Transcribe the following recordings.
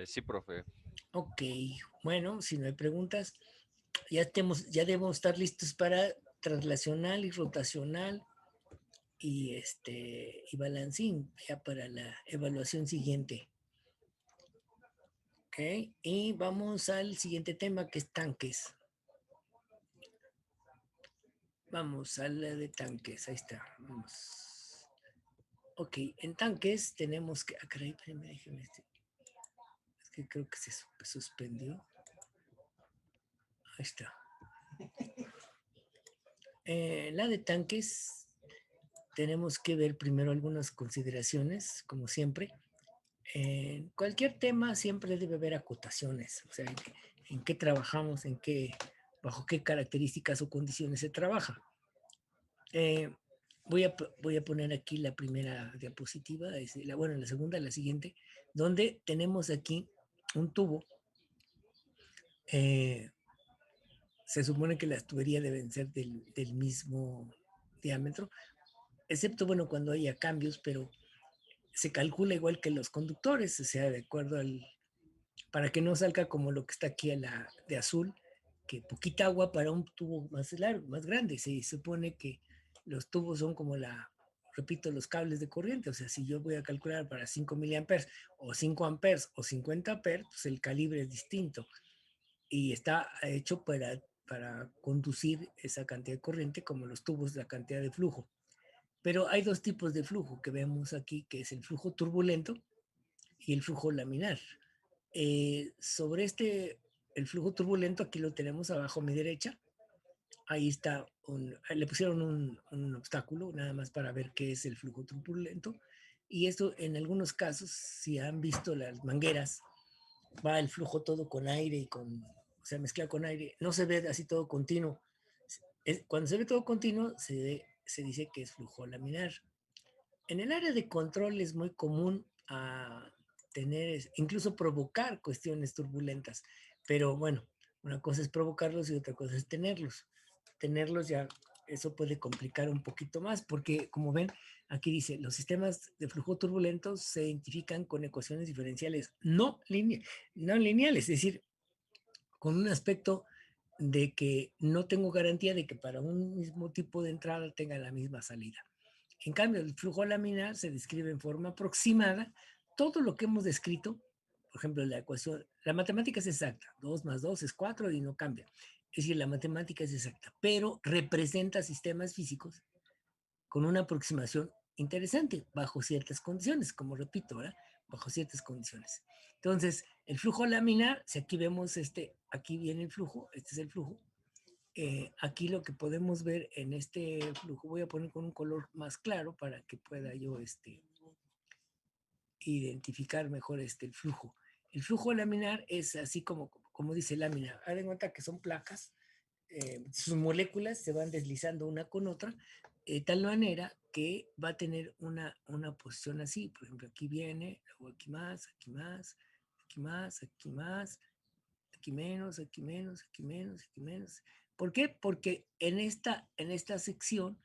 Sí, profe. Ok, bueno, si no hay preguntas, ya debemos estar listos para translacional y rotacional y balancín, ya para la evaluación siguiente. Ok, y vamos al siguiente tema que es tanques. Vamos a la de tanques, ahí está. Vamos. Ok, en tanques tenemos que. Ah, caray, espérame, déjeme. Es que creo que se suspendió. Ahí está. La de tanques tenemos que ver primero algunas consideraciones, como siempre. En cualquier tema siempre debe haber acotaciones, o sea, en qué trabajamos, bajo qué características o condiciones se trabaja. Eh, voy a poner aquí la primera diapositiva, bueno, la segunda, la siguiente, donde tenemos aquí un tubo. Eh, Se supone que las tuberías deben ser del mismo diámetro, excepto, bueno, cuando haya cambios, pero se calcula igual que los conductores, o sea, de acuerdo para que no salga como lo que está aquí de azul, que poquita agua para un tubo más largo, más grande. Se supone que los tubos son como repito, los cables de corriente. O sea, si yo voy a calcular para 5 miliamperes o 5 amperes o 50 amperes, pues el calibre es distinto y está hecho para conducir esa cantidad de corriente como los tubos, la cantidad de flujo. Pero hay dos tipos de flujo que vemos aquí, que es el flujo turbulento y el flujo laminar. Sobre el flujo turbulento, aquí lo tenemos abajo a mi derecha. Ahí está, le pusieron un obstáculo nada más para ver qué es el flujo turbulento. Y esto en algunos casos, si han visto las mangueras, va el flujo todo con aire o sea, mezclado con aire. No se ve así todo continuo. Cuando se ve todo continuo, se dice que es flujo laminar. En el área de control es muy común incluso provocar cuestiones turbulentas, pero bueno, una cosa es provocarlos y otra cosa es tenerlos. Tenerlos ya, eso puede complicar un poquito más, porque como ven, aquí dice, los sistemas de flujo turbulento se identifican con ecuaciones diferenciales no lineales, es decir, con un aspecto de que no tengo garantía de que para un mismo tipo de entrada tenga la misma salida. En cambio, el flujo laminar se describe en forma aproximada. Todo lo que hemos descrito, por ejemplo, la ecuación, la matemática es exacta, 2 más 2 es 4 y no cambia. Es decir, la matemática es exacta, pero representa sistemas físicos con una aproximación interesante bajo ciertas condiciones, como repito, ¿verdad? Bajo ciertas condiciones. Entonces, el flujo laminar, si aquí vemos aquí viene el flujo, este es el flujo. Aquí lo que podemos ver en este flujo, voy a poner con un color más claro para que pueda yo identificar mejor el flujo. El flujo laminar es así como dice lámina. Hagan en cuenta que son placas, sus moléculas se van deslizando una con otra, de tal manera que va a tener una posición así. Por ejemplo, aquí viene, luego aquí más, aquí más, aquí más, aquí más, aquí menos, aquí menos, aquí menos, aquí menos. ¿Por qué? Porque en esta sección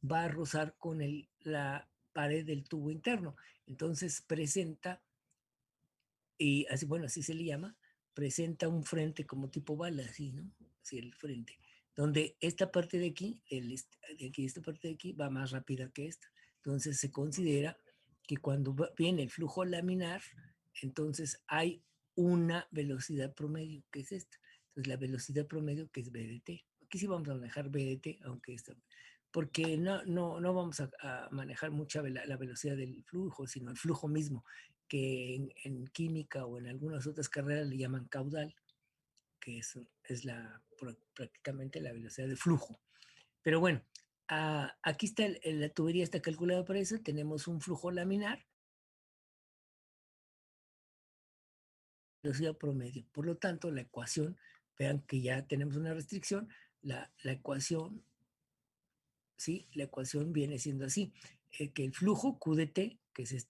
va a rozar con la pared del tubo interno. Entonces presenta, y así, bueno, así se le llama, presenta un frente como tipo bala, así, ¿no? Así el frente. Donde esta parte de aquí, esta parte de aquí va más rápida que esta. Entonces se considera que cuando viene el flujo laminar, entonces hay una velocidad promedio, que es esta. Entonces la velocidad promedio que es BDT. Aquí sí vamos a manejar BDT, porque no vamos a manejar mucha la velocidad del flujo, sino el flujo mismo, que en química o en algunas otras carreras le llaman caudal, que es prácticamente la velocidad de flujo. Pero bueno, aquí está la tubería está calculada para eso, tenemos un flujo laminar, velocidad promedio. Por lo tanto, la ecuación, vean que ya tenemos una restricción, la ecuación, ¿sí? La ecuación viene siendo así, que el flujo QDT, que es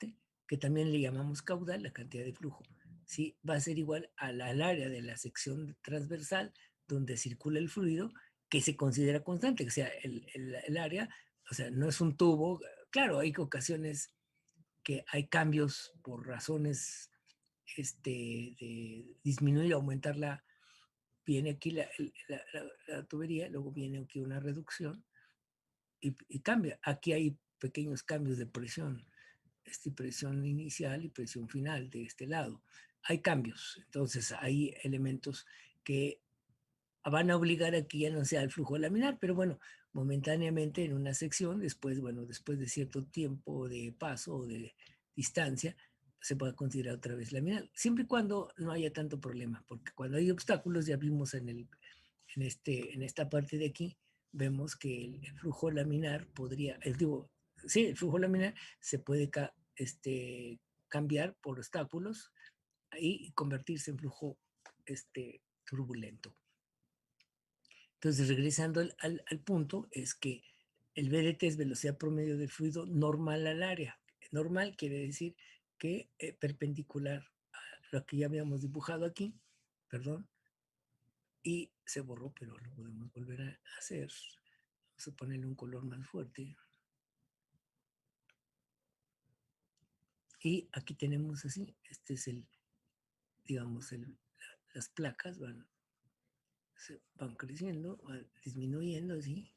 que también le llamamos caudal, la cantidad de flujo, ¿sí? Va a ser igual al área de la sección transversal donde circula el fluido, que se considera constante, o sea, el área, o sea, no es un tubo. Claro, hay ocasiones que hay cambios por razones de disminuir, aumentar viene aquí la tubería, luego viene aquí una reducción y cambia. Aquí hay pequeños cambios de presión, presión inicial y presión final de este lado. Hay cambios, entonces hay elementos que van a obligar a que ya no sea el flujo laminar, pero bueno, momentáneamente en una sección, después, bueno, después de cierto tiempo de paso o de distancia, se puede considerar otra vez laminar, siempre y cuando no haya tanto problema, porque cuando hay obstáculos, ya vimos en esta parte de aquí, vemos que el flujo laminar podría, digo, sí, el flujo laminar se puede cambiar por obstáculos y convertirse en flujo turbulento. Entonces, regresando al punto, es que el VDT es velocidad promedio del fluido normal al área. Normal quiere decir que perpendicular a lo que ya habíamos dibujado aquí, perdón, y se borró, pero lo podemos volver a hacer. Vamos a ponerle un color más fuerte. Y aquí tenemos así, este es digamos, las placas van creciendo, van disminuyendo así,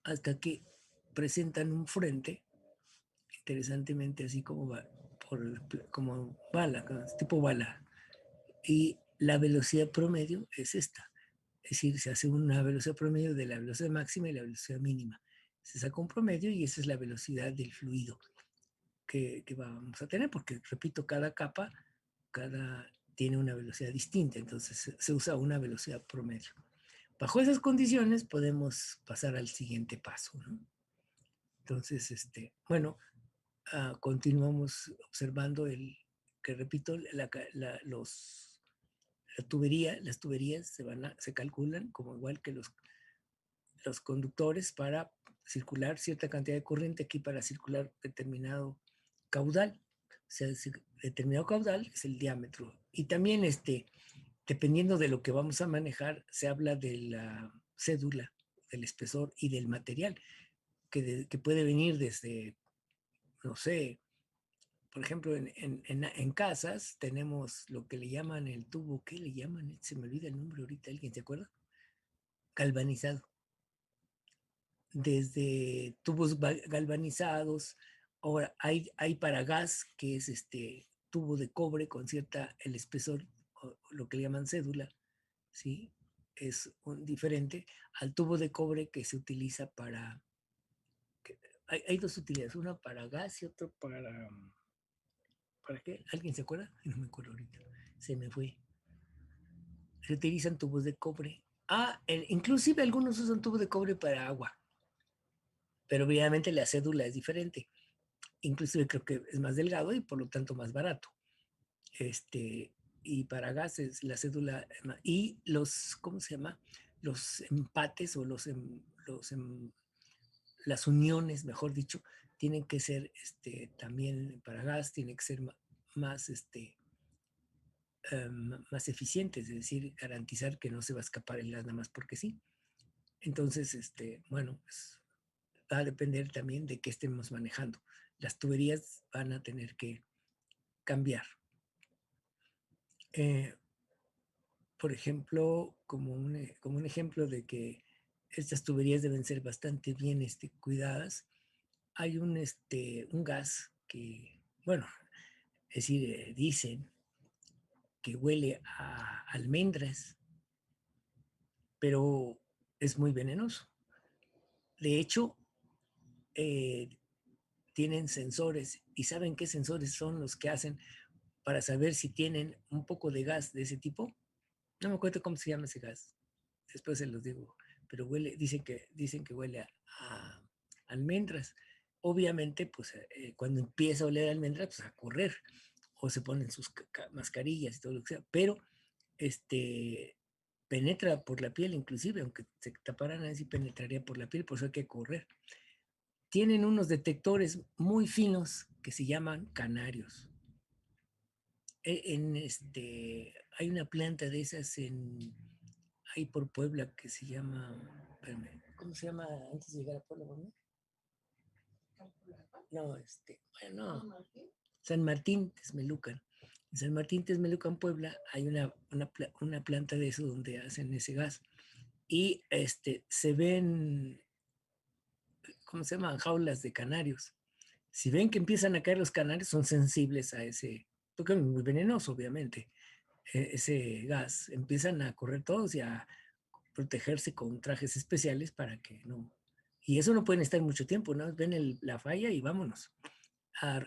hasta que presentan un frente, interesantemente así como va, como bala, tipo bala. Y la velocidad promedio es esta. Es decir, se hace una velocidad promedio de la velocidad máxima y la velocidad mínima. Se saca un promedio y esa es la velocidad del fluido que vamos a tener, porque, repito, cada capa tiene una velocidad distinta, entonces se usa una velocidad promedio. Bajo esas condiciones podemos pasar al siguiente paso, ¿no? Entonces, bueno, continuamos observando que repito, las tuberías se calculan como igual que los conductores para circular cierta cantidad de corriente aquí para circular determinado caudal. O sea, determinado caudal es el diámetro. Y también, dependiendo de lo que vamos a manejar, se habla de la cédula, del espesor y del material, que puede venir desde, no sé, por ejemplo, en casas tenemos lo que le llaman el tubo, ¿qué le llaman? Se me olvida el nombre ahorita, ¿alguien se acuerda? Galvanizado. Desde tubos galvanizados, ahora hay para gas, que es tubo de cobre con el espesor, o lo que le llaman cédula, ¿sí? Es diferente al tubo de cobre que se utiliza hay dos utilidades, uno para gas y otro ¿para qué? ¿Alguien se acuerda? No me acuerdo ahorita, se me fue. Se utilizan tubos de cobre. Inclusive algunos usan tubos de cobre para agua, pero obviamente la cédula es diferente. Inclusive creo que es más delgado y por lo tanto más barato. Y para gases, la cédula y ¿cómo se llama? Los empates o las uniones, mejor dicho, tienen que ser también para gas, tienen que ser más, más eficientes, es decir, garantizar que no se va a escapar el gas nada más porque sí. Entonces, bueno, pues va a depender también de qué estemos manejando. Las tuberías van a tener que cambiar. Eh, por ejemplo, como un ejemplo de que estas tuberías deben ser bastante bien cuidadas, hay un gas que, bueno, es decir, dicen que huele a almendras, pero es muy venenoso. De hecho, eh, tienen sensores y ¿saben qué sensores son los que hacen para saber si tienen un poco de gas de ese tipo? No me acuerdo cómo se llama ese gas. Después se los digo. Pero dicen que huele a almendras. Obviamente, pues cuando empieza a oler a almendras, pues a correr. O se ponen sus mascarillas y todo lo que sea. Pero penetra por la piel, inclusive, aunque se taparan así, penetraría por la piel, por eso hay que correr. Tienen unos detectores muy finos que se llaman canarios. Hay una planta de esas ahí por Puebla que se llama, espérame, ¿cómo se llama antes de llegar a Puebla? ¿No? No, bueno, San Martín, Texmelucan. En San Martín Texmelucan, Puebla, hay una planta de eso donde hacen ese gas. Y se ven, ¿cómo se llaman? Jaulas de canarios. Si ven que empiezan a caer los canarios, son sensibles a ese, porque es muy venenoso, obviamente, ese gas. Empiezan a correr todos y a protegerse con trajes especiales para que no. Y eso no pueden estar mucho tiempo, ¿no? Ven la falla y vámonos. A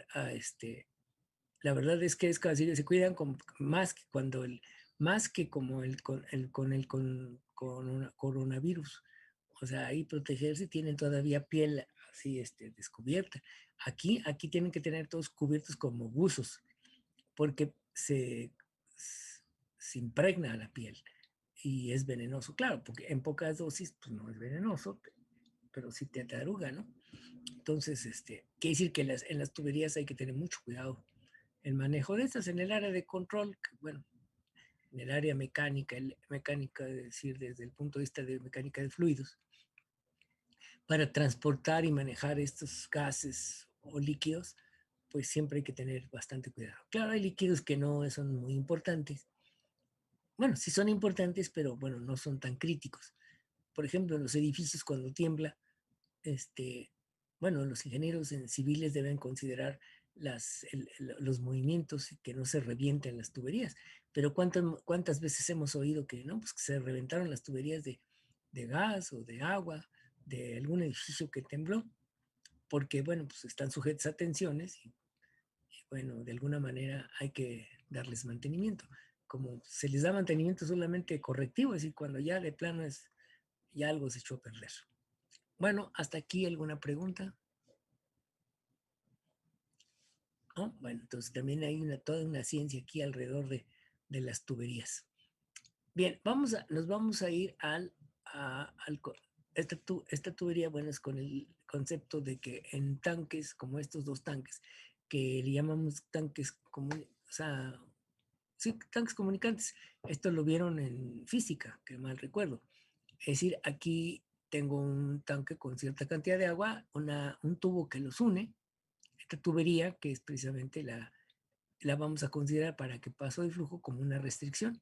la verdad es que es casi se cuidan más que cuando más que como con coronavirus. O sea, ahí protegerse tienen todavía piel así descubierta. Aquí tienen que tener todos cubiertos como buzos, porque se impregna la piel y es venenoso. Claro, porque en pocas dosis pues no es venenoso, pero sí te taruga, ¿no? Entonces, quiere decir que en las tuberías hay que tener mucho cuidado. El manejo de estas en el área de control, bueno, en el área mecánica, mecánica, es decir, desde el punto de vista de mecánica de fluidos, para transportar y manejar estos gases o líquidos, pues siempre hay que tener bastante cuidado. Claro, hay líquidos que no son muy importantes. Bueno, sí son importantes, pero bueno, no son tan críticos. Por ejemplo, en los edificios cuando tiembla, bueno, los ingenieros en civiles deben considerar los movimientos y que no se revienten las tuberías. Pero ¿cuántas veces hemos oído que, no, pues que se reventaron las tuberías de gas o de agua de algún edificio que tembló? Porque, bueno, pues están sujetos a tensiones y, bueno, de alguna manera hay que darles mantenimiento. Como se les da mantenimiento solamente correctivo, es decir, cuando ya de plano ya algo se echó a perder. Bueno, hasta aquí alguna pregunta. ¿No? Bueno, entonces también hay toda una ciencia aquí alrededor de las tuberías. Bien, nos vamos a ir esta tubería, bueno, es con el concepto de que en tanques, como estos dos tanques, que le llamamos tanques o sea, sí, tanques comunicantes. Esto lo vieron en física, que mal recuerdo. Es decir, aquí tengo un tanque con cierta cantidad de agua, un tubo que los une, esta tubería, que es precisamente la vamos a considerar para que paso de flujo como una restricción.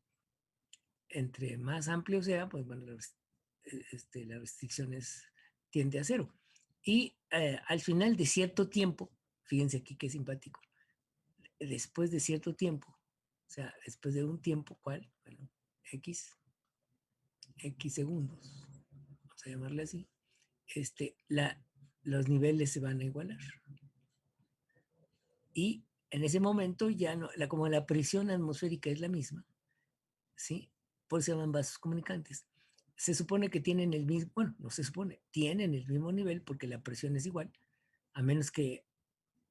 Entre más amplio sea, pues bueno, la restricción tiende a cero. Y al final de cierto tiempo, fíjense aquí qué simpático, después de cierto tiempo, o sea, después de un tiempo, ¿cuál? Bueno, X segundos, vamos a llamarle así, este, la, los niveles se van a igualar. Y en ese momento ya no, como la presión atmosférica es la misma, ¿sí? Por eso se llaman vasos comunicantes. Se supone que tienen el mismo, bueno, no se supone, tienen el mismo nivel porque la presión es igual, a menos que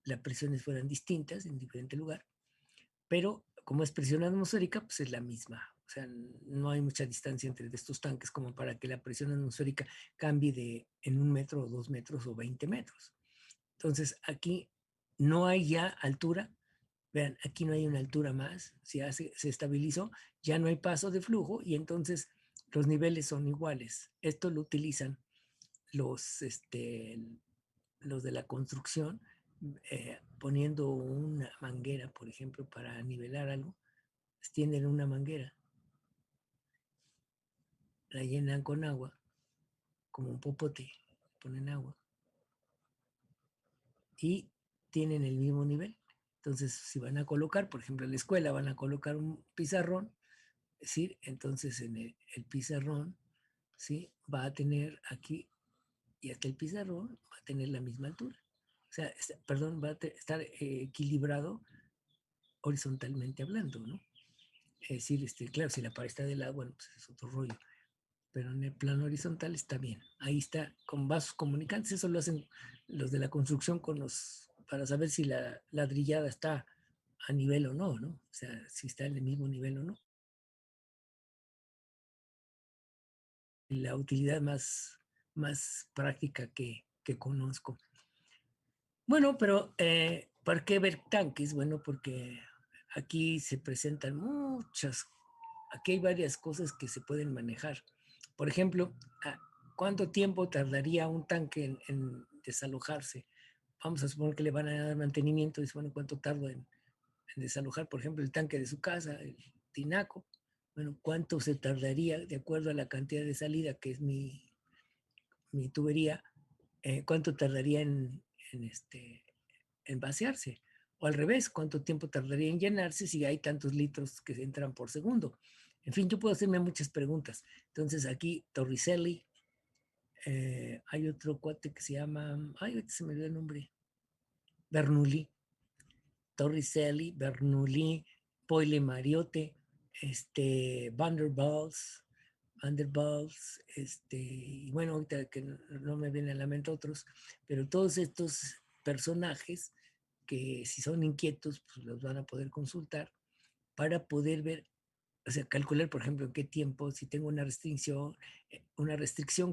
las presiones fueran distintas en diferente lugar, pero como es presión atmosférica, pues es la misma. O sea, no hay mucha distancia entre estos tanques como para que la presión atmosférica cambie en 1 metro o 2 metros o 20 metros. Entonces, aquí no hay ya altura. Vean, aquí no hay una altura más, se estabilizó, ya no hay paso de flujo y entonces los niveles son iguales. Esto lo utilizan los, los de la construcción, poniendo una manguera, por ejemplo, para nivelar algo, extienden una manguera, la llenan con agua, como un popote, ponen agua y tienen el mismo nivel. Entonces, si van a colocar, por ejemplo, en la escuela van a colocar un pizarrón, ¿sí? Entonces en el pizarrón, ¿sí? Va a tener aquí, y hasta el pizarrón va a tener la misma altura. O sea, perdón, va a estar equilibrado horizontalmente hablando, ¿no? Es decir, claro, si la pared está de lado, bueno, pues es otro rollo. Pero en el plano horizontal está bien. Ahí está, con vasos comunicantes, eso lo hacen los de la construcción para saber si la ladrillada está a nivel o no, ¿no? O sea, si está en el mismo nivel o no. La utilidad más práctica que conozco. Bueno, pero ¿por qué ver tanques? Bueno, porque aquí se presentan aquí hay varias cosas que se pueden manejar. Por ejemplo, ¿cuánto tiempo tardaría un tanque en desalojarse? Vamos a suponer que le van a dar mantenimiento y bueno, ¿cuánto tarda en desalojar, por ejemplo, el tanque de su casa, el tinaco. Bueno, ¿cuánto se tardaría, de acuerdo a la cantidad de salida, que es mi tubería, cuánto tardaría en vaciarse? O al revés, ¿cuánto tiempo tardaría en llenarse si hay tantos litros que entran por segundo? En fin, yo puedo hacerme muchas preguntas. Entonces aquí Torricelli, hay otro cuate que se llama, ay, ahorita se me dio el nombre, Bernoulli, Torricelli, Bernoulli, Poile Mariotte, Vanderbilt, y bueno, ahorita que no me vienen a la mente otros, pero todos estos personajes que si son inquietos, pues los van a poder consultar para poder ver, o sea, calcular, por ejemplo, en qué tiempo, si tengo una restricción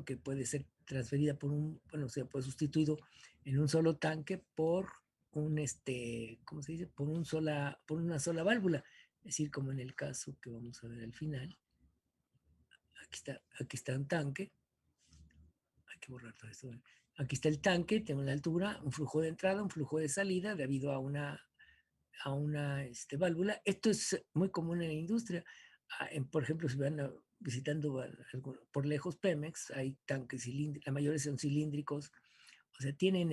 que puede ser transferida por bueno, o sea, pues sustituido en un solo tanque por ¿cómo se dice? Por una sola válvula. Es decir, como en el caso que vamos a ver al final. Aquí está un tanque. Hay que borrar todo esto. Aquí está el tanque, tengo la altura, un flujo de entrada, un flujo de salida debido a una válvula. Esto es muy común en la industria. Por ejemplo, si van visitando por lejos Pemex, hay tanques cilíndricos, la mayoría son cilíndricos, o sea, tienen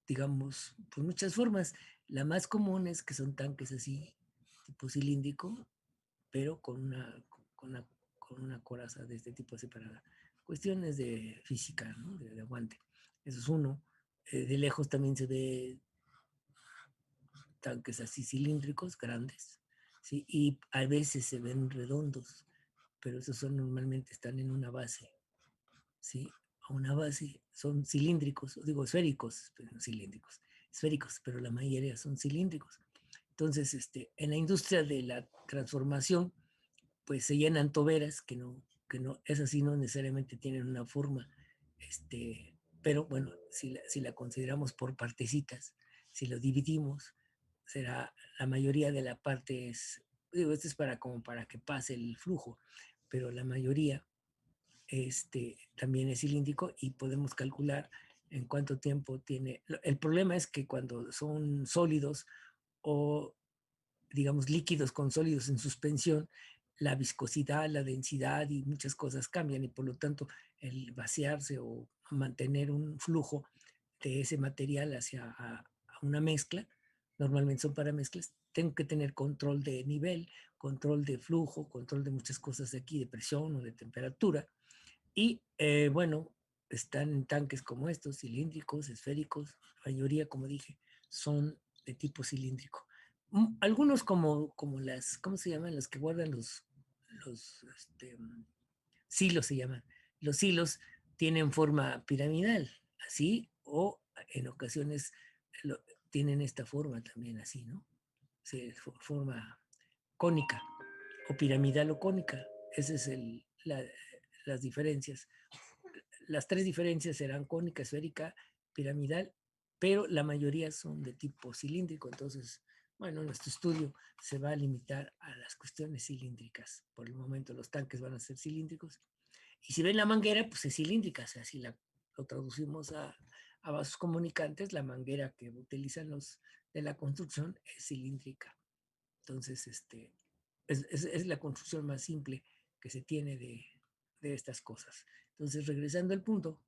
digamos, pues muchas formas. La más común es que son tanques así, tipo cilíndrico, pero con una, con una coraza de este tipo separada. Cuestiones de física, ¿no? De aguante. Eso es uno. De lejos también se ve tanques así cilíndricos, grandes, ¿sí? Y a veces se ven redondos, pero esos normalmente están en una base, ¿sí? A una base son cilíndricos, digo esféricos, pero no cilíndricos, esféricos, pero la mayoría son cilíndricos. Entonces, en la industria de la transformación, pues se llenan toberas que no, esas sí no necesariamente tienen una forma, pero bueno, si la consideramos por partecitas, si lo dividimos, será la mayoría de la parte digo, esto es como para que pase el flujo, pero la mayoría también es cilíndrico y podemos calcular en cuánto tiempo tiene. El problema es que cuando son sólidos o digamos líquidos con sólidos en suspensión, la viscosidad, la densidad y muchas cosas cambian y por lo tanto el vaciarse o mantener un flujo de ese material hacia una mezcla, normalmente son para mezclas, tengo que tener control de nivel, control de flujo, control de muchas cosas de aquí, de presión o de temperatura. Y bueno, están en tanques como estos, cilíndricos, esféricos, la mayoría, como dije, son de tipo cilíndrico. Algunos como las, ¿cómo se llaman? Los que guardan los silos se llaman. Los silos tienen forma piramidal, así, o en ocasiones lo, tienen esta forma también así, ¿no? Forma cónica, o piramidal o cónica. Esas es las diferencias. Las tres diferencias serán cónica, esférica, piramidal, pero la mayoría son de tipo cilíndrico. Entonces, bueno, nuestro estudio se va a limitar a las cuestiones cilíndricas. Por el momento los tanques van a ser cilíndricos. Y si ven la manguera, pues es cilíndrica. O sea, si lo traducimos a vasos comunicantes, la manguera que utilizan los de la construcción es cilíndrica. Entonces, es la construcción más simple que se tiene de estas cosas. Entonces, regresando al punto,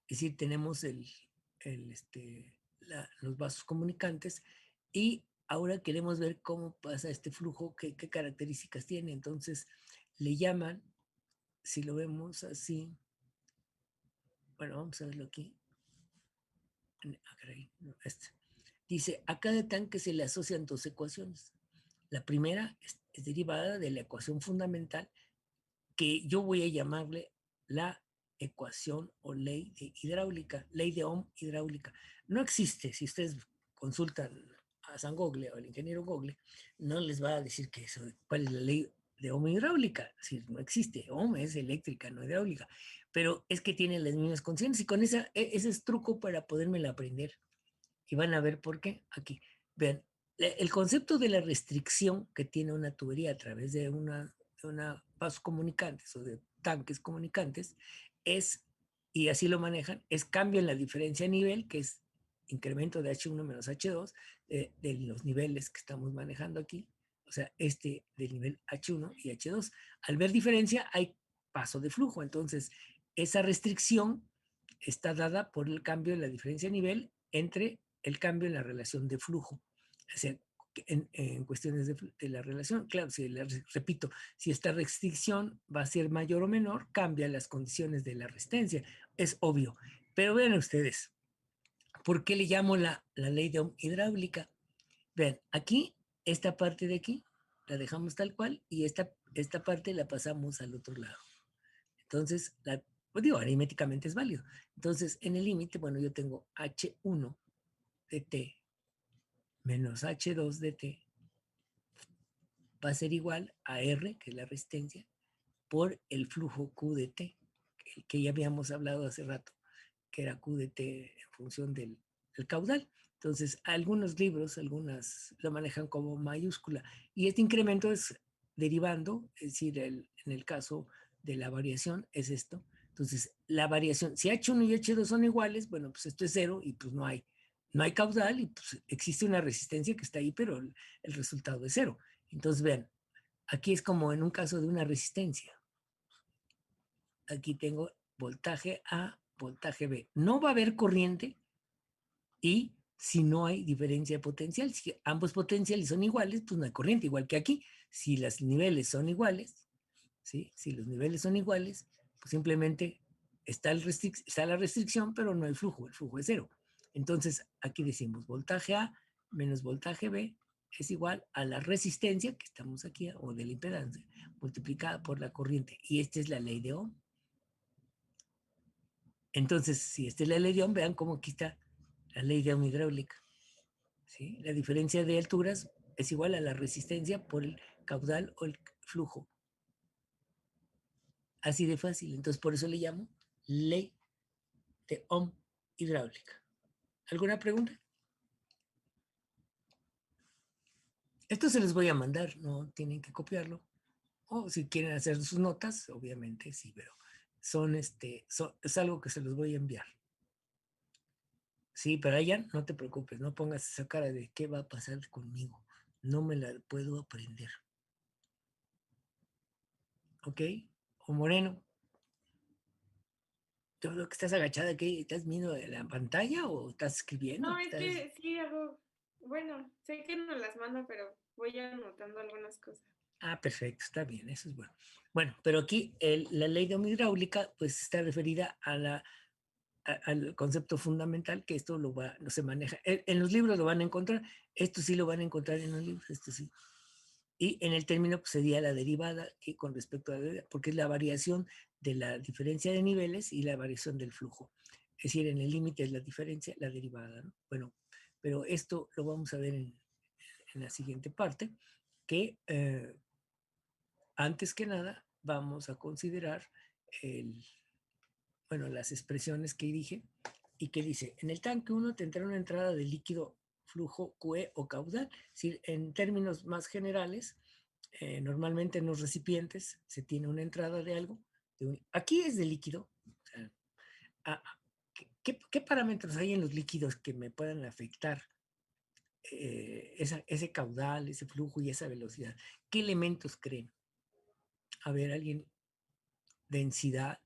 es decir, tenemos los vasos comunicantes y ahora queremos ver cómo pasa este flujo, qué características tiene. Entonces, le llaman, si lo vemos así, bueno, vamos a verlo aquí. Caray, no, dice, a cada tanque se le asocian dos ecuaciones. La primera es derivada de la ecuación fundamental que yo voy a llamarle la ecuación o ley de hidráulica, ley de Ohm hidráulica. No existe, si ustedes consultan a San Gogle o al ingeniero Gogle, no les va a decir cuál es la ley de Ohm hidráulica, es decir, no existe, Ohm es eléctrica, no hidráulica, pero es que tiene las mismas condiciones y con ese es truco para podérmela aprender. Y van a ver por qué aquí. Vean, el concepto de la restricción que tiene una tubería a través de una vasos comunicantes o de tanques comunicantes es, y así lo manejan, es cambio en la diferencia de nivel, que es incremento de H1 menos H2 de los niveles que estamos manejando aquí, o sea, este del nivel H1 y H2. Al ver diferencia hay paso de flujo, entonces esa restricción está dada por el cambio en la diferencia de nivel entre el cambio en la relación de flujo. O sea, en cuestiones de la relación, claro, si repito, si esta restricción va a ser mayor o menor, cambia las condiciones de la resistencia, es obvio. Pero vean ustedes, ¿por qué le llamo la ley de Ohm hidráulica? Vean, aquí, esta parte de aquí, la dejamos tal cual y esta parte la pasamos al otro lado. Entonces, pues digo, aritméticamente es válido. Entonces, en el límite, bueno, yo tengo H1 de T menos H2 de T va a ser igual a R, que es la resistencia, por el flujo Q de T, que ya habíamos hablado hace rato, que era Q de T en función del caudal. Entonces, algunos libros, algunas lo manejan como mayúscula. Y este incremento es derivando, es decir, en el caso de la variación es esto. Entonces, la variación, si H1 y H2 son iguales, bueno, pues esto es cero y pues no hay caudal y pues existe una resistencia que está ahí, pero el resultado es cero. Entonces, vean, aquí es como en un caso de una resistencia. Aquí tengo voltaje A, voltaje B. No va a haber corriente y si no hay diferencia de potencial, si ambos potenciales son iguales, pues no hay corriente, igual que aquí. Si los niveles son iguales, ¿sí? Si los niveles son iguales, pues simplemente está la restricción, pero no hay flujo, el flujo es cero. Entonces, aquí decimos voltaje A menos voltaje B es igual a la resistencia que estamos aquí, o de la impedancia, multiplicada por la corriente. Y esta es la ley de Ohm. Entonces, si esta es la ley de Ohm, vean cómo aquí está la ley de Ohm hidráulica. ¿Sí? La diferencia de alturas es igual a la resistencia por el caudal o el flujo. Así de fácil. Entonces, por eso le llamo ley de Ohm hidráulica. ¿Alguna pregunta? Esto se les voy a mandar, no tienen que copiarlo. O si quieren hacer sus notas, obviamente sí, pero es algo que se los voy a enviar. Sí, pero allá no te preocupes, no pongas esa cara de qué va a pasar conmigo. No me la puedo aprender. ¿Ok? O Moreno, yo veo que estás agachada, ¿qué? ¿Estás viendo la pantalla o estás escribiendo? No, es ¿Estás... que sí hago, bueno, sé que no las manda, pero voy anotando algunas cosas. Ah, perfecto, está bien, eso es bueno. Bueno, pero aquí la ley de Ohm hidráulica pues está referida al concepto fundamental que esto no se maneja. En los libros lo van a encontrar, esto sí lo van a encontrar en los libros, esto sí. Y en el término pues, sería la derivada que con respecto a porque es la variación de la diferencia de niveles y la variación del flujo. Es decir, en el límite es la diferencia, la derivada, ¿no? Bueno, pero esto lo vamos a ver en la siguiente parte, que antes que nada vamos a considerar las expresiones que dije y que dice, en el tanque 1 tendrá una entrada de líquido flujo QE o caudal. Si en términos más generales, normalmente en los recipientes se tiene una entrada de algo. Aquí es de líquido. O sea, ¿qué parámetros hay en los líquidos que me puedan afectar ese caudal, ese flujo y esa velocidad? ¿Qué elementos creen? A ver, alguien, densidad,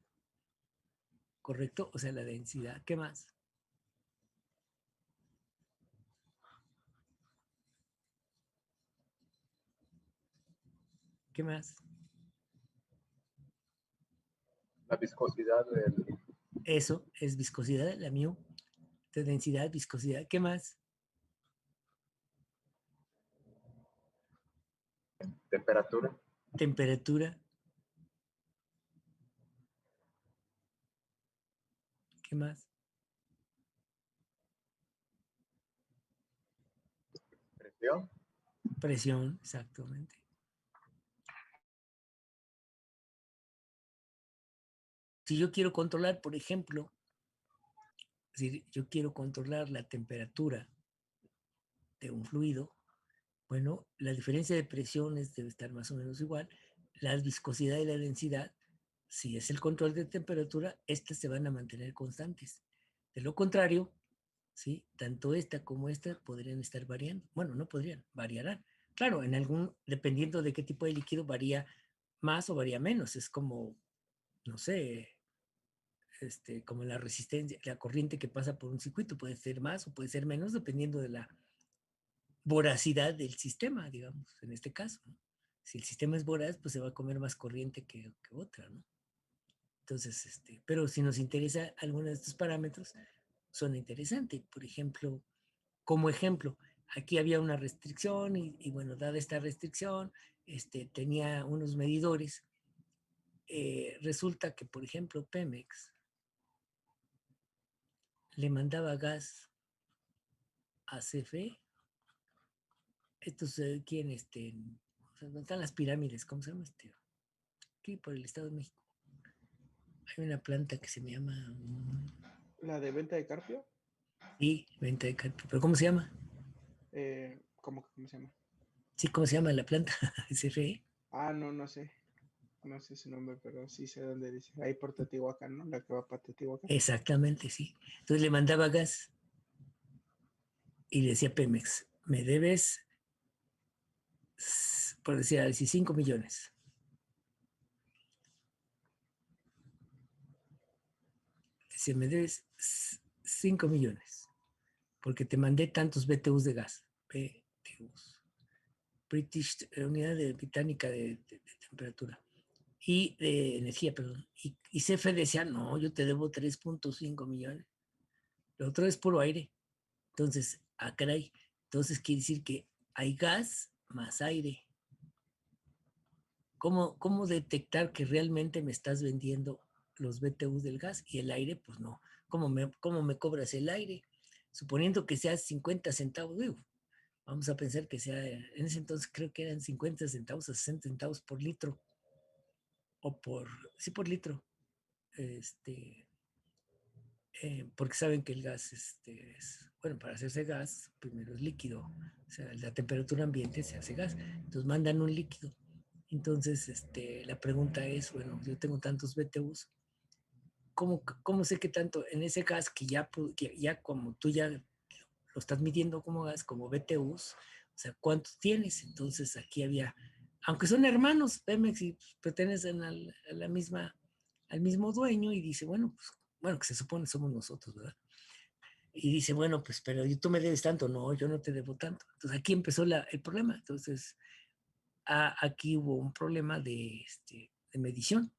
¿correcto? O sea, la densidad. ¿Qué más? ¿Qué más? La viscosidad del... Eso es viscosidad, la mu, de densidad, viscosidad. ¿Qué más? temperatura, Temperatura. ¿Qué más? presión, Presión, exactamente. Si yo quiero controlar, por ejemplo, si yo quiero controlar la temperatura de un fluido, bueno, la diferencia de presiones debe estar más o menos igual. La viscosidad y la densidad, si es el control de temperatura, estas se van a mantener constantes. De lo contrario, ¿sí? Tanto esta como esta podrían estar variando. Bueno, no podrían, variarán. Claro, dependiendo de qué tipo de líquido, varía más o varía menos. Es como, no sé, como la resistencia, la corriente que pasa por un circuito puede ser más o puede ser menos dependiendo de la voracidad del sistema, digamos, en este caso, ¿no? Si el sistema es voraz, pues se va a comer más corriente que otra, ¿no? Entonces, pero si nos interesa alguno de estos parámetros, son interesantes. Por ejemplo, como ejemplo, aquí había una restricción y bueno, dada esta restricción, tenía unos medidores. Resulta que, por ejemplo, Pemex le mandaba gas a CFE. Estos, ¿quién? ¿Dónde están las pirámides? ¿Cómo se llama? Aquí por el Estado de México. Hay una planta que se llama... ¿La de venta de Carpio? Sí, venta de carpio. ¿Pero cómo se llama? ¿Cómo se llama? Sí, ¿cómo se llama la planta? CFE. Ah, no sé. No sé su nombre, pero sí sé dónde dice. Ahí por Teotihuacán, ¿no? La que va para Teotihuacán. Exactamente, sí. Entonces le mandaba gas y le decía Pemex, me debes, por decir así, 5 millones. Decía, me debes 5 millones, porque te mandé tantos BTUs de gas. BTUs. British, Unidad Británica de Temperatura. Y de energía, perdón. Y CFE decía, no, yo te debo 3.5 millones. Lo otro es puro aire. Entonces, caray. Entonces quiere decir que hay gas más aire. ¿Cómo detectar que realmente me estás vendiendo los BTUs del gas y el aire? Pues no. ¿Cómo me cobras el aire? Suponiendo que sea 50 centavos, digo, vamos a pensar que sea, en ese entonces creo que eran 50 centavos a 60 centavos por litro, sí, por litro, porque saben que el gas, bueno, para hacerse gas, primero es líquido, o sea, la temperatura ambiente se hace gas, entonces mandan un líquido. Entonces, la pregunta es, bueno, yo tengo tantos BTUs, ¿cómo sé que tanto en ese gas que ya como tú ya lo estás midiendo como gas, como BTUs, o sea, ¿cuántos tienes? Entonces aquí había, aunque son hermanos, Pemex y pertenecen al mismo dueño y dice, bueno, pues, bueno, que se supone somos nosotros, ¿verdad? Y dice, bueno, pues, pero tú me debes tanto, no, yo no te debo tanto. Entonces aquí empezó el problema. Entonces, aquí hubo un problema de medición.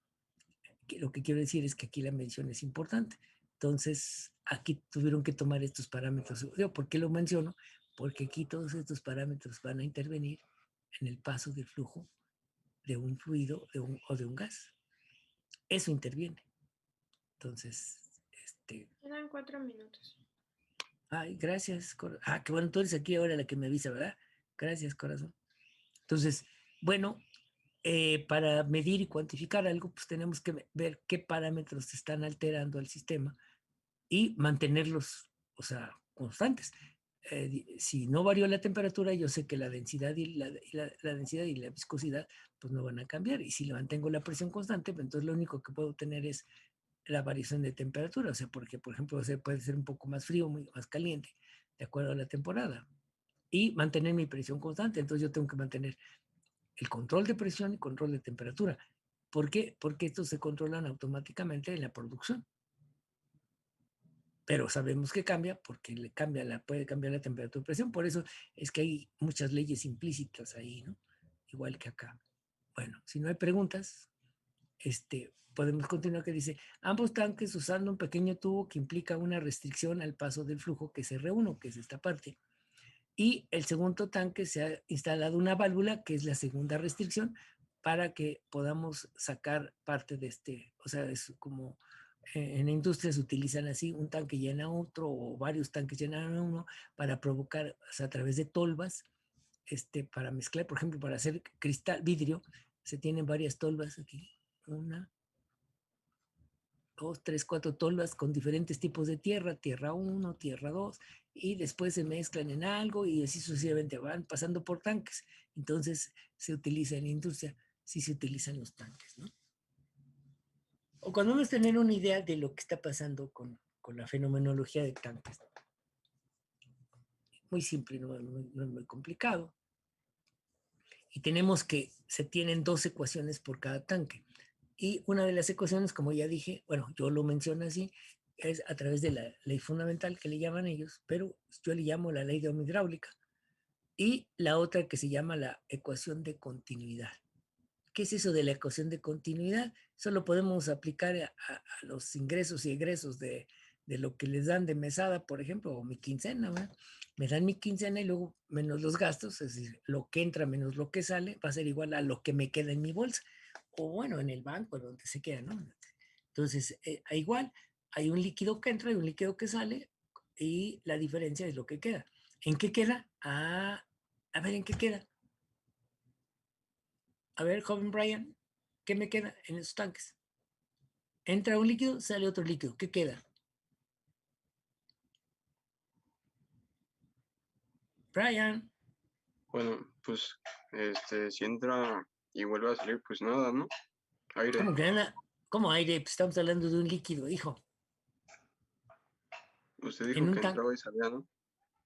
Lo que quiero decir es que aquí la medición es importante. Entonces, aquí tuvieron que tomar estos parámetros. ¿Por qué lo menciono? Porque aquí todos estos parámetros van a intervenir en el paso del flujo de un fluido o de un gas. Eso interviene. Entonces, Quedan 4 minutos. ay, gracias. Qué bueno, tú eres aquí ahora la que me avisa, ¿verdad? Gracias, corazón. Entonces, bueno, para medir y cuantificar algo, pues tenemos que ver qué parámetros están alterando al sistema y mantenerlos, o sea, constantes. Si no varió la temperatura, yo sé que la densidad la densidad y la viscosidad pues no van a cambiar. Y si le mantengo la presión constante, pues entonces lo único que puedo tener es la variación de temperatura. O sea, porque, por ejemplo, puede ser un poco más frío, más caliente, de acuerdo a la temporada. Y mantener mi presión constante. Entonces yo tengo que mantener el control de presión y control de temperatura. ¿Por qué? Porque estos se controlan automáticamente en la producción. Pero sabemos que cambia porque puede cambiar la temperatura y presión. Por eso es que hay muchas leyes implícitas ahí, ¿no? Igual que acá. Bueno, si no hay preguntas, podemos continuar que dice, ambos tanques usando un pequeño tubo que implica una restricción al paso del flujo, que es R1, que es esta parte. Y el segundo tanque se ha instalado una válvula, que es la segunda restricción, para que podamos sacar parte de o sea, es como en la industria se utilizan así, un tanque llena otro o varios tanques llenan uno para provocar, o sea, a través de tolvas, para mezclar, por ejemplo, para hacer cristal, vidrio, se tienen varias tolvas aquí, una, dos, tres, cuatro tolvas con diferentes tipos de tierra, tierra 1, tierra 2, y después se mezclan en algo y así sucesivamente van pasando por tanques. Entonces se utiliza en la industria, sí se utilizan los tanques, ¿no? O cuando vamos a tener una idea de lo que está pasando con la fenomenología de tanques. muy simple, no es muy complicado. Y tenemos que se tienen 2 ecuaciones por cada tanque. Y una de las ecuaciones, como ya dije, bueno, yo lo menciono así, es a través de la ley fundamental que le llaman ellos, pero yo le llamo la ley de hidráulica. Y la otra que se llama la ecuación de continuidad. ¿Qué es eso de la ecuación de continuidad? Eso lo podemos aplicar a los ingresos y egresos de lo que les dan de mesada, por ejemplo, o mi quincena, ¿verdad? Me dan mi quincena y luego menos los gastos, es decir, lo que entra menos lo que sale, va a ser igual a lo que me queda en mi bolsa, o bueno, en el banco, donde se queda, ¿no? Entonces, igual, hay un líquido que entra y un líquido que sale, y la diferencia es lo que queda. ¿En qué queda? A ver, ¿en qué queda? A ver, joven Brian, ¿qué me queda en esos tanques? Entra un líquido, sale otro líquido. ¿Qué queda? Brian, Bueno, pues, si entra y vuelve a salir, pues nada, ¿no? Aire. ¿cómo que nada? ¿Cómo aire? Pues estamos hablando de un líquido, hijo. Usted En dijo un que tanque. entraba y salía, ¿no?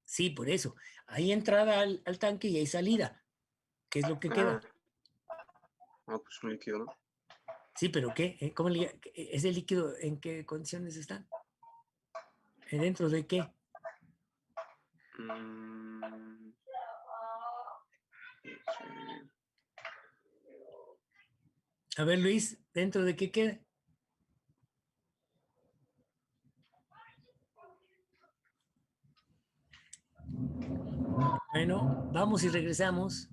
Sí, por eso. Hay entrada al tanque y hay salida. ¿Qué es lo que queda? Pues un líquido, ¿no? Sí, pero ¿qué? ¿Cómo ese líquido en qué condiciones están? ¿Dentro de qué? Mm, sí. A ver, Luis, ¿dentro de qué queda? Bueno, vamos y regresamos.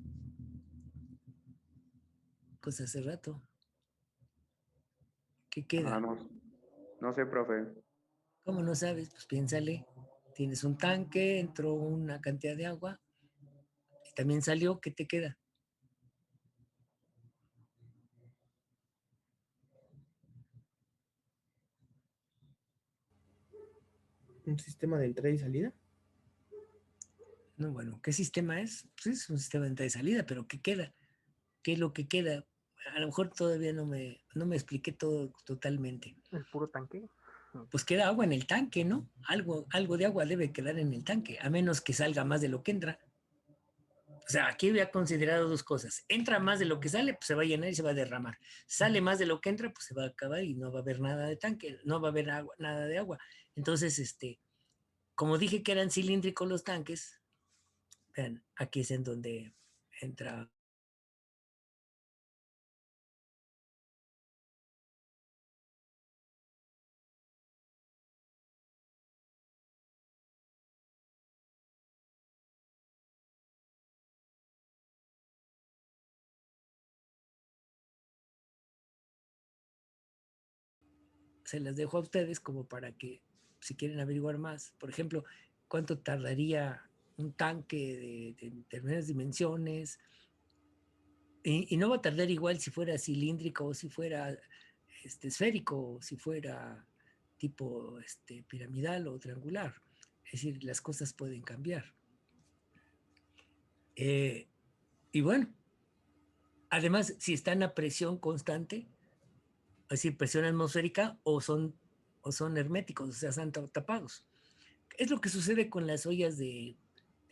Pues hace rato. ¿Qué queda? No sé, profe. ¿Cómo no sabes? Pues piénsale. Tienes un tanque, entró una cantidad de agua y también salió. ¿Qué te queda? ¿Un sistema de entrada y salida? No, bueno, ¿qué sistema es? Pues es un sistema de entrada y salida, pero ¿qué queda? ¿Qué es lo que queda? A lo mejor todavía no me expliqué todo totalmente. ¿El puro tanque? Pues queda agua en el tanque, ¿no? Algo de agua debe quedar en el tanque, a menos que salga más de lo que entra. O sea, aquí había considerado 2 cosas. Entra más de lo que sale, pues se va a llenar y se va a derramar. Sale más de lo que entra, pues se va a acabar y no va a haber nada de tanque, no va a haber agua, nada de agua. Entonces, como dije que eran cilíndricos los tanques, vean, aquí es en donde entra. Se las dejo a ustedes como para que, si quieren averiguar más, por ejemplo, cuánto tardaría un tanque de determinadas dimensiones, y no va a tardar igual si fuera cilíndrico o si fuera esférico o si fuera tipo piramidal o triangular. Es decir, las cosas pueden cambiar. Y bueno, además, si están a presión constante, es decir, presión atmosférica, o son herméticos, o sea, están tapados. Es lo que sucede con las ollas de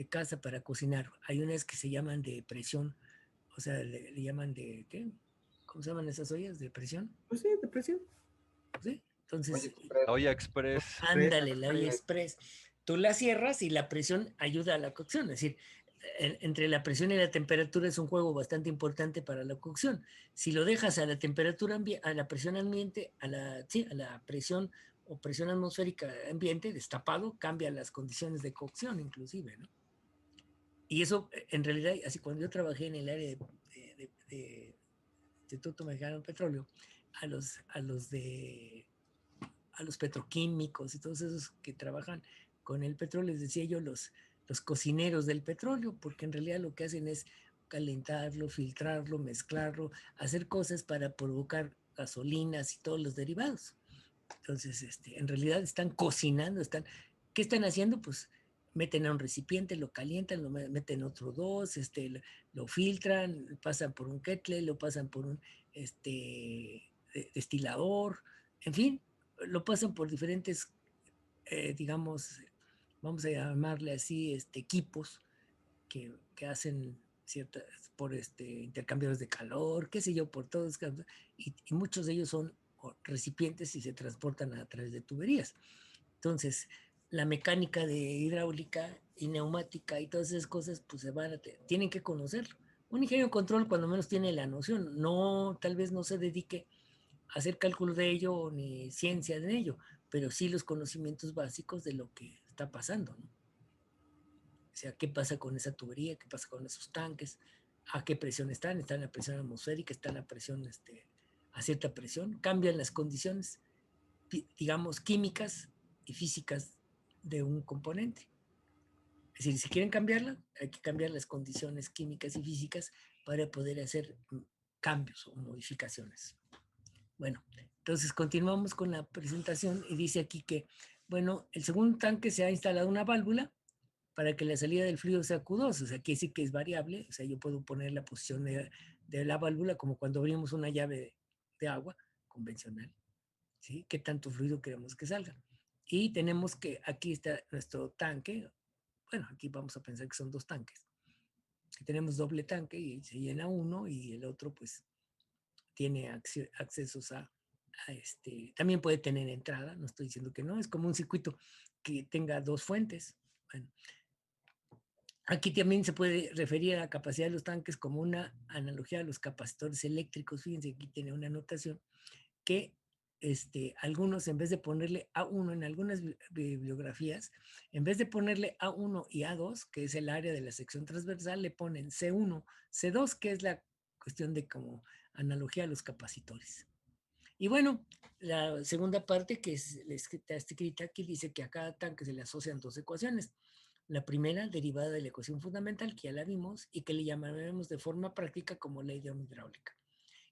casa para cocinar. Hay unas que se llaman de presión, o sea, le llaman de, ¿qué? ¿Cómo se llaman esas ollas de presión? Pues sí, de presión. ¿Sí? Entonces, Oye, Express. La olla express. ándale, la olla express. Tú la cierras y la presión ayuda a la cocción. Es decir, entre la presión y la temperatura es un juego bastante importante para la cocción. Si lo dejas a la temperatura a la presión ambiente, a la presión o presión atmosférica ambiente, destapado, cambia las condiciones de cocción inclusive, ¿no? Y eso, en realidad, así cuando yo trabajé en el área de Instituto Mexicano de Petróleo, a los petroquímicos y todos esos que trabajan con el petróleo, les decía yo, los cocineros del petróleo, porque en realidad lo que hacen es calentarlo, filtrarlo, mezclarlo, hacer cosas para provocar gasolinas y todos los derivados. Entonces, en realidad están cocinando, ¿qué están haciendo? Pues meten a un recipiente, lo calientan, lo meten otro 2, lo filtran, pasan por un kettle, lo pasan por un destilador, en fin, lo pasan por diferentes, digamos, vamos a llamarle así, equipos que hacen ciertas, por intercambiadores de calor, qué sé yo, por todos, y muchos de ellos son recipientes y se transportan a través de tuberías. Entonces, la mecánica de hidráulica y neumática y todas esas cosas, pues tienen que conocerlo. Un ingeniero de control cuando menos tiene la noción, no, tal vez no se dedique a hacer cálculo de ello ni ciencia de ello, pero sí los conocimientos básicos de lo que está pasando, ¿no? O sea, ¿qué pasa con esa tubería? ¿Qué pasa con esos tanques? ¿A qué presión están? ¿Están a presión atmosférica? ¿Están a presión, a cierta presión? ¿Cambian las condiciones, digamos, químicas y físicas de un componente? Es decir, si quieren cambiarla, hay que cambiar las condiciones químicas y físicas para poder hacer cambios o modificaciones. Bueno, entonces continuamos con la presentación y dice aquí que, bueno, el segundo tanque se ha instalado una válvula para que la salida del fluido sea Q2, o sea, quiere decir que es variable, o sea, yo puedo poner la posición de la válvula como cuando abrimos una llave de agua convencional, ¿sí? ¿Qué tanto fluido queremos que salga? Y tenemos que, aquí está nuestro tanque, bueno, aquí vamos a pensar que son dos tanques. Aquí tenemos doble tanque y se llena uno y el otro pues tiene accesos a también puede tener entrada, no estoy diciendo que no, es como un circuito que tenga dos fuentes. Bueno, aquí también se puede referir a la capacidad de los tanques como una analogía a los capacitores eléctricos. Fíjense, aquí tiene una anotación que algunos, en vez de ponerle A1 en algunas bibliografías, en vez de ponerle A1 y A2, que es el área de la sección transversal, le ponen C1, C2, que es la cuestión de como analogía a los capacitores. Y bueno, la segunda parte que está escrita aquí dice que a cada tanque se le asocian dos ecuaciones. La primera, derivada de la ecuación fundamental, que ya la vimos, y que le llamaremos de forma práctica como ley de Ohm hidráulica.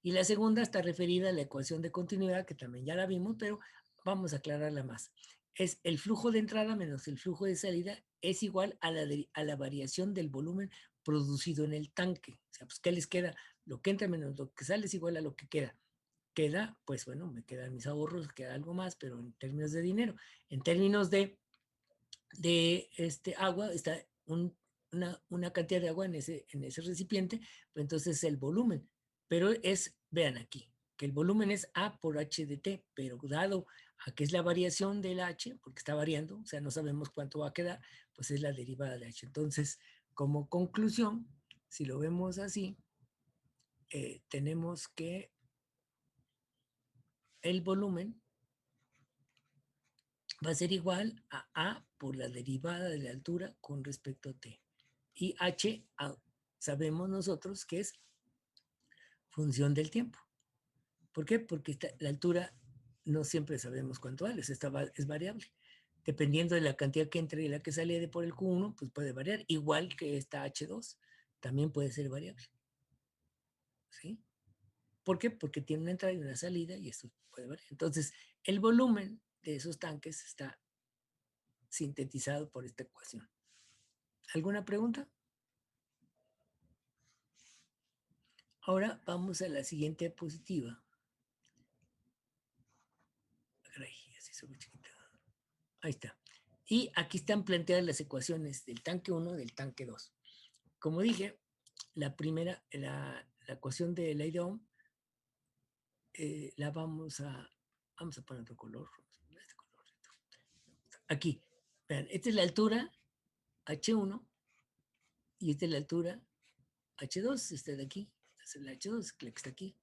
Y la segunda está referida a la ecuación de continuidad, que también ya la vimos, pero vamos a aclararla más. Es el flujo de entrada menos el flujo de salida es igual a la variación del volumen producido en el tanque. O sea, pues, ¿qué les queda? Lo que entra menos lo que sale es igual a lo que queda. Queda, pues bueno, me quedan mis ahorros, queda algo más, pero en términos de dinero. En términos de agua, está una cantidad de agua en ese recipiente, pues entonces el volumen. Pero vean aquí, que el volumen es A por H de T, pero dado a que es la variación del H, porque está variando, o sea, no sabemos cuánto va a quedar, pues es la derivada de H. Entonces, como conclusión, si lo vemos así, tenemos que el volumen va a ser igual a A por la derivada de la altura con respecto a T. Y H sabemos nosotros que es función del tiempo. ¿Por qué? Porque la altura no siempre sabemos cuánto vale, es variable. Dependiendo de la cantidad que entre y la que sale por el Q1, pues puede variar, igual que esta H2, también puede ser variable. ¿Sí? ¿Por qué? Porque tiene una entrada y una salida y esto puede variar. Entonces, el volumen de esos tanques está sintetizado por esta ecuación. ¿Alguna pregunta? Ahora vamos a la siguiente diapositiva. Ahí está. Y aquí están planteadas las ecuaciones del tanque 1 y del tanque 2. Como dije, la primera, la ecuación de ley de Ohm, la vamos a poner otro color. Aquí, vean, esta es la altura H1 y esta es la altura H2, esta de aquí, esta es la H2, la que está aquí.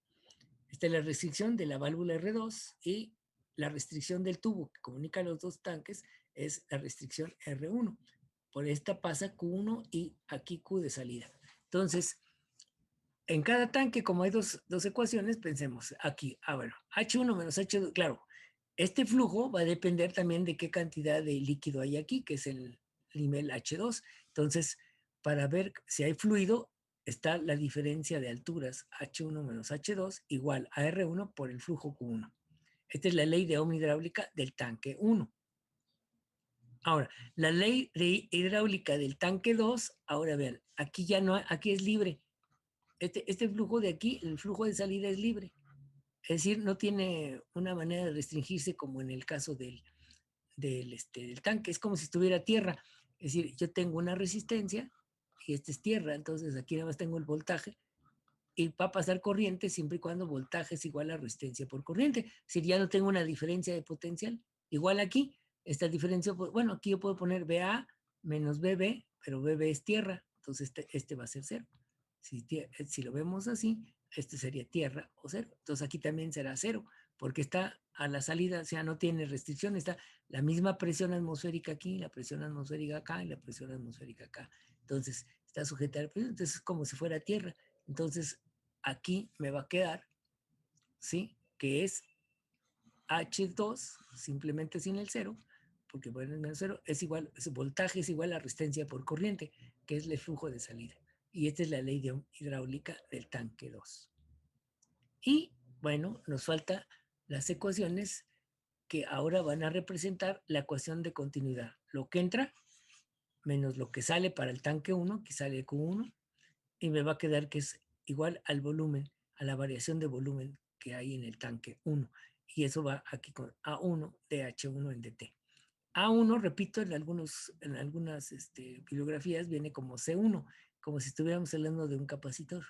Esta es la restricción de la válvula R2 y la restricción del tubo que comunica los dos tanques es la restricción R1. Por esta pasa Q1 y aquí Q de salida. Entonces, en cada tanque, como hay dos ecuaciones, pensemos aquí, bueno, H1 menos H2, claro, este flujo va a depender también de qué cantidad de líquido hay aquí, que es el nivel H2. Entonces, para ver si hay fluido, está la diferencia de alturas H1 menos H2 igual a R1 por el flujo Q1. Esta es la ley de Ohm hidráulica del tanque 1. Ahora, la ley de hidráulica del tanque 2, ahora vean, aquí ya no, aquí es libre. Este flujo de aquí, el flujo de salida es libre. Es decir, no tiene una manera de restringirse como en el caso del del tanque. Es como si estuviera tierra. Es decir, yo tengo una resistencia y esta es tierra, entonces aquí nada más tengo el voltaje y va a pasar corriente siempre y cuando voltaje es igual a resistencia por corriente. Es decir, ya no tengo una diferencia de potencial. Igual aquí, esta diferencia, bueno, aquí yo puedo poner BA menos BB, pero BB es tierra, entonces este va a ser cero. Si lo vemos así, este sería tierra o cero. Entonces aquí también será cero, porque está a la salida, o sea, no tiene restricción, está la misma presión atmosférica aquí, la presión atmosférica acá y la presión atmosférica acá. Entonces está sujeta a la presión, entonces es como si fuera tierra. Entonces aquí me va a quedar, ¿sí? Que es H2, simplemente sin el cero, porque bueno, el menos cero es igual, su voltaje es igual a resistencia por corriente, que es el flujo de salida. Y esta es la ley hidráulica del tanque 2. Y bueno, nos falta las ecuaciones que ahora van a representar la ecuación de continuidad. Lo que entra menos lo que sale para el tanque 1, que sale Q1, y me va a quedar que es igual al volumen, a la variación de volumen que hay en el tanque 1. Y eso va aquí con A1 de H1 en DT. A1, repito, en algunas bibliografías viene como C1, como si estuviéramos hablando de un capacitor.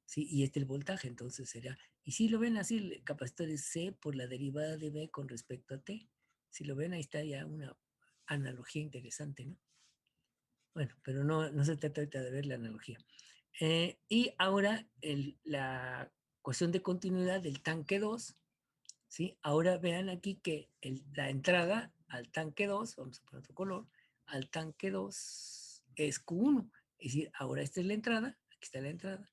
¿Sí? Y el voltaje, entonces será. Y si lo ven así, el capacitor es C por la derivada de B con respecto a T. Si lo ven, ahí está ya una analogía interesante, ¿no? Bueno, pero no se trata ahorita de ver la analogía. Y ahora la cuestión de continuidad del tanque 2, ¿sí? Ahora vean aquí que la entrada al tanque 2, vamos a poner otro color, al tanque 2 es Q1. Es decir, ahora esta es la entrada, aquí está la entrada,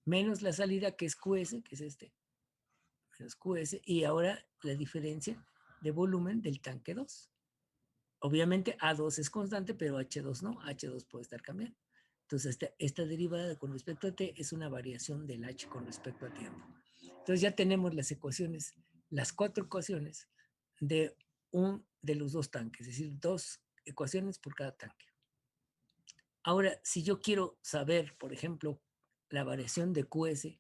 menos la salida que es QS, que es menos QS, y ahora la diferencia de volumen del tanque 2. Obviamente A2 es constante, pero H2 no, H2 puede estar cambiando. Entonces esta derivada con respecto a T es una variación del H con respecto a tiempo. Entonces ya tenemos las ecuaciones, las 4 ecuaciones de los dos tanques, es decir, 2 ecuaciones por cada tanque. Ahora, si yo quiero saber, por ejemplo, la variación de QS, en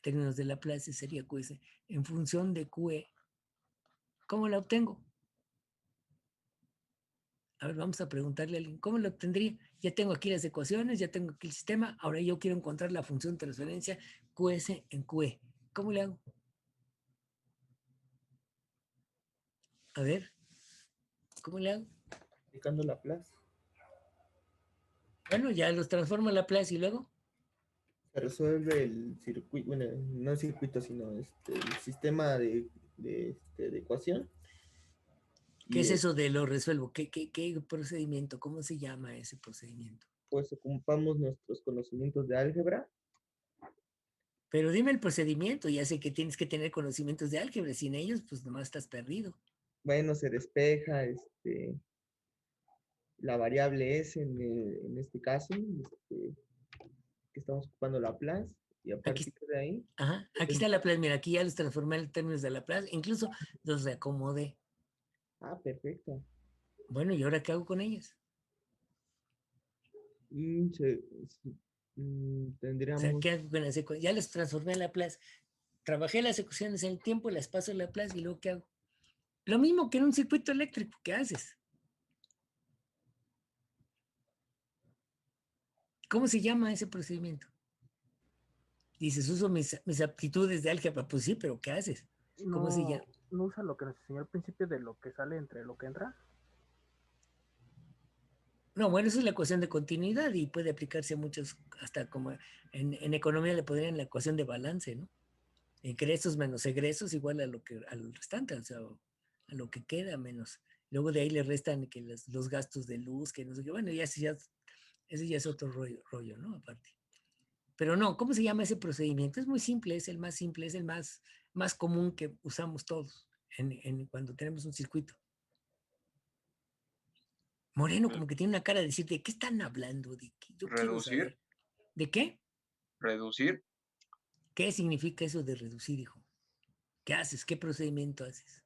términos de Laplace sería QS, en función de QE, ¿cómo la obtengo? A ver, vamos a preguntarle a alguien, ¿cómo lo obtendría? Ya tengo aquí las ecuaciones, ya tengo aquí el sistema, ahora yo quiero encontrar la función de transferencia QS en QE. ¿Cómo le hago? A ver, ¿cómo le hago? Aplicando Laplace. Bueno, ya los transformo en Laplace y luego. Se resuelve el circuito, bueno, no el circuito, sino el sistema de ecuación. ¿Qué es Y eso de lo resuelvo? ¿Qué procedimiento? ¿Cómo se llama ese procedimiento? pues ocupamos nuestros conocimientos de álgebra. Pero dime el procedimiento, ya sé que tienes que tener conocimientos de álgebra, sin ellos pues nomás estás perdido. Bueno, se despeja la variable S en este caso, que estamos ocupando Laplace, y a Aquí, partir de ahí, ajá, aquí está Laplace, mira, aquí ya los transformé en términos de Laplace, incluso los reacomodé. perfecto. Bueno, ¿y ahora qué hago con ellas? Y O sea, tendríamos, ¿qué hago con las ecuaciones? Ya las transformé en Laplace. Trabajé las ecuaciones en el tiempo, las paso a Laplace y luego ¿qué hago? Lo mismo que en un circuito eléctrico, ¿qué haces? ¿Cómo se llama ese procedimiento? Dices, uso mis aptitudes de álgebra. Pues sí, pero ¿qué haces? ¿Cómo se llama? No usa lo que nos enseñó al principio de lo que sale entre lo que entra. No, bueno, eso es la ecuación de continuidad y puede aplicarse a muchos, hasta como en economía le podrían la ecuación de balance, ¿no? Ingresos menos egresos igual a al restante, o sea, a lo que queda menos. Luego de ahí le restan que los gastos de luz, que no sé qué, bueno, ese ya es otro rollo, ¿no? Aparte. Pero no, ¿cómo se llama ese procedimiento? Es muy simple, es el más simple, es el más común que usamos todos cuando tenemos un circuito. Moreno como que tiene una cara de decir, ¿de qué están hablando? ¿De qué? Yo quiero Reducir, saber. ¿De qué? reducir, ¿Qué significa eso de reducir, hijo? ¿Qué haces? ¿Qué procedimiento haces?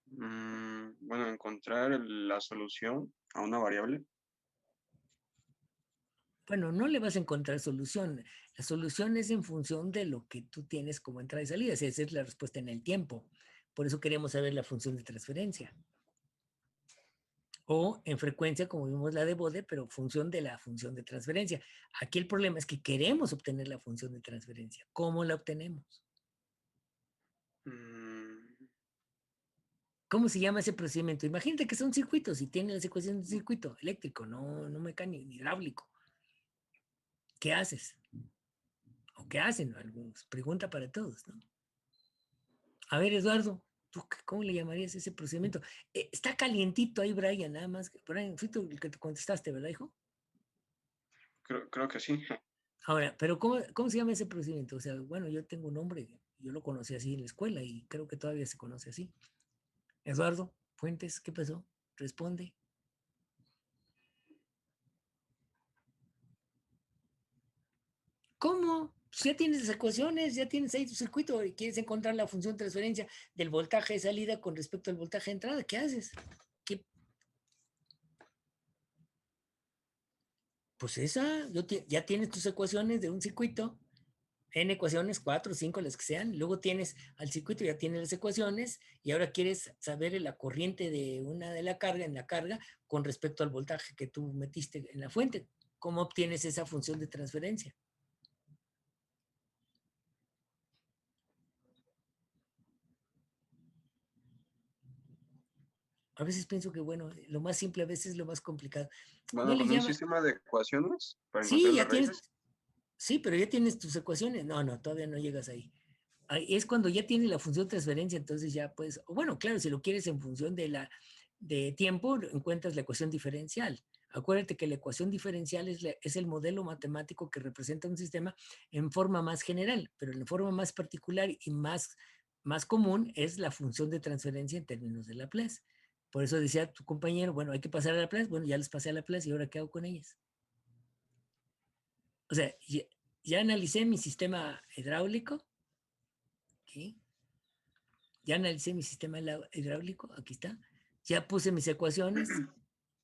bueno, encontrar la solución a una variable. Bueno, no le vas a encontrar solución. La solución es en función de lo que tú tienes como entrada y salida. Esa es la respuesta en el tiempo. Por eso queremos saber la función de transferencia. O en frecuencia, como vimos la de Bode, pero función de la función de transferencia. Aquí el problema es que queremos obtener la función de transferencia. ¿Cómo la obtenemos? ¿Cómo se llama ese procedimiento? Imagínate que son circuitos y tiene las ecuaciones de un circuito eléctrico, no mecánico, ni hidráulico. ¿Qué haces? ¿O qué hacen algunos? Pregunta para todos, ¿no? A ver, Eduardo, ¿tú cómo le llamarías ese procedimiento? Está calientito ahí, Brian, nada más. Brian, fui tú el que te contestaste, ¿verdad, hijo? Creo que sí. Ahora, pero ¿cómo se llama ese procedimiento? O sea, bueno, yo tengo un nombre, yo lo conocí así en la escuela y creo que todavía se conoce así. Eduardo Fuentes, ¿qué pasó? Responde. ¿Cómo? Pues ya tienes las ecuaciones, ya tienes ahí tu circuito y quieres encontrar la función de transferencia del voltaje de salida con respecto al voltaje de entrada. ¿Qué haces? Pues esa, ya tienes tus ecuaciones de un circuito, n ecuaciones, 4, 5, las que sean. Luego tienes al circuito, ya tienes las ecuaciones y ahora quieres saber la corriente de una de la carga en la carga con respecto al voltaje que tú metiste en la fuente. ¿Cómo obtienes esa función de transferencia? A veces pienso que, bueno, lo más simple a veces es lo más complicado. Bueno, No le con un llama... sistema de ecuaciones para Sí, encontrar ya las tienes... raíces. Sí, pero ya tienes tus ecuaciones. No, todavía no llegas ahí. Es cuando ya tienes la función de transferencia, entonces ya puedes... Bueno, claro, si lo quieres en función de tiempo, encuentras la ecuación diferencial. Acuérdate que la ecuación diferencial es el modelo matemático que representa un sistema en forma más general, pero en forma más particular y más común es la función de transferencia en términos de Laplace. Por eso decía tu compañero, bueno, hay que pasar a Laplace. Bueno, ya les pasé a Laplace y ahora ¿qué hago con ellas? O sea, ya analicé mi sistema hidráulico. ¿Okay? Ya analicé mi sistema hidráulico, aquí está. Ya puse mis ecuaciones,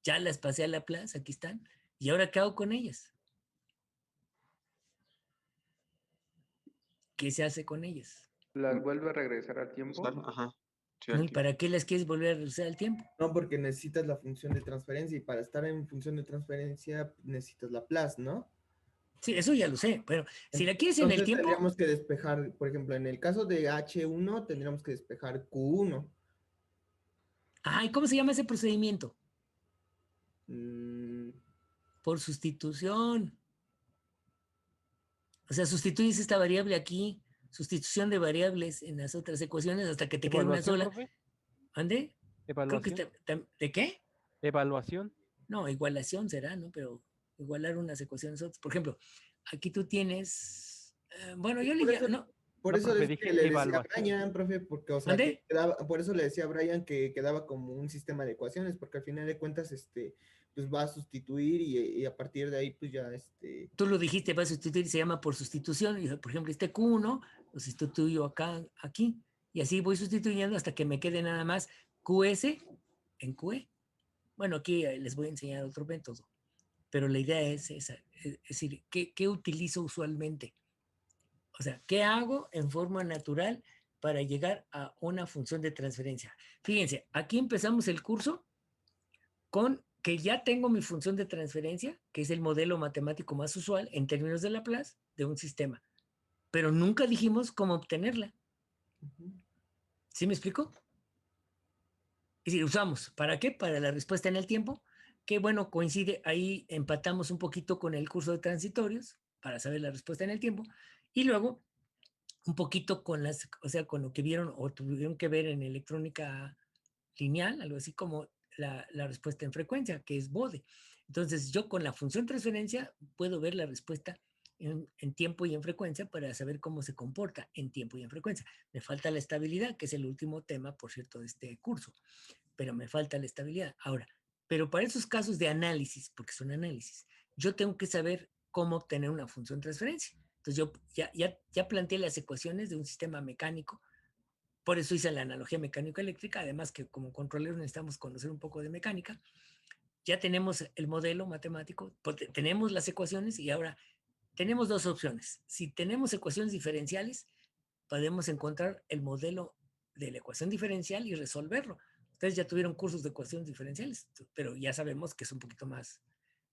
ya las pasé a Laplace, aquí están. ¿Y ahora qué hago con ellas? ¿Qué se hace con ellas? ¿Las vuelve a regresar al tiempo? Ajá. Sí, ¿No? ¿Y para qué las quieres volver a regresar al tiempo? No, porque necesitas la función de transferencia y para estar en función de transferencia necesitas Laplace, ¿no? Sí, eso ya lo sé, pero si la quieres en el Entonces tiempo... tendríamos que despejar, por ejemplo, en el caso de H1 tendríamos que despejar Q1. ¿Y cómo se llama ese procedimiento? Mm, Por sustitución. O sea, sustituyes esta variable aquí, sustitución de variables en las otras ecuaciones hasta que te quede una sola. ¿Profe? ¿Ande? Creo que ¿Evaluación? ¿De qué? ¿Evaluación? No, igualación será, ¿no? Pero igualar unas ecuaciones otras. Por ejemplo, aquí tú tienes... bueno, yo le llamo... No, por No, eso profe, es dije que le decía a evaluación. Brian, profe, porque, o sea, ¿mande? por eso le decía a Brian que quedaba como un sistema de ecuaciones, porque al final de cuentas, pues va a sustituir y a partir de ahí, pues ya, Tú lo dijiste, va a sustituir, se llama por sustitución. Y, por ejemplo, este Q1 lo sustituyo acá, aquí. Y así voy sustituyendo hasta que me quede nada más QS en QE. Bueno, aquí les voy a enseñar otro método. Pero la idea es esa. Es decir, ¿qué utilizo usualmente? O sea, ¿qué hago en forma natural para llegar a una función de transferencia? Fíjense, aquí empezamos el curso con que ya tengo mi función de transferencia, que es el modelo matemático más usual en términos de Laplace de un sistema. Pero nunca dijimos cómo obtenerla. ¿Sí me explico? Es decir, usamos, ¿para qué? Para la respuesta en el tiempo, que bueno, coincide, ahí empatamos un poquito con el curso de transitorios, para saber la respuesta en el tiempo, y luego un poquito con con lo que vieron o tuvieron que ver en electrónica lineal, algo así como la respuesta en frecuencia, que es Bode. Entonces, yo con la función transferencia puedo ver la respuesta en tiempo y en frecuencia para saber cómo se comporta en tiempo y en frecuencia. Me falta la estabilidad, que es el último tema, por cierto, de este curso, pero me falta la estabilidad. Ahora, pero para esos casos de análisis, porque son análisis, yo tengo que saber cómo obtener una función transferencia. Entonces, yo ya planteé las ecuaciones de un sistema mecánico. Por eso hice la analogía mecánico-eléctrica, además que como controleros necesitamos conocer un poco de mecánica. Ya tenemos el modelo matemático, tenemos las ecuaciones y ahora tenemos dos opciones. Si tenemos ecuaciones diferenciales, podemos encontrar el modelo de la ecuación diferencial y resolverlo. Ustedes ya tuvieron cursos de ecuaciones diferenciales, pero ya sabemos que es un poquito más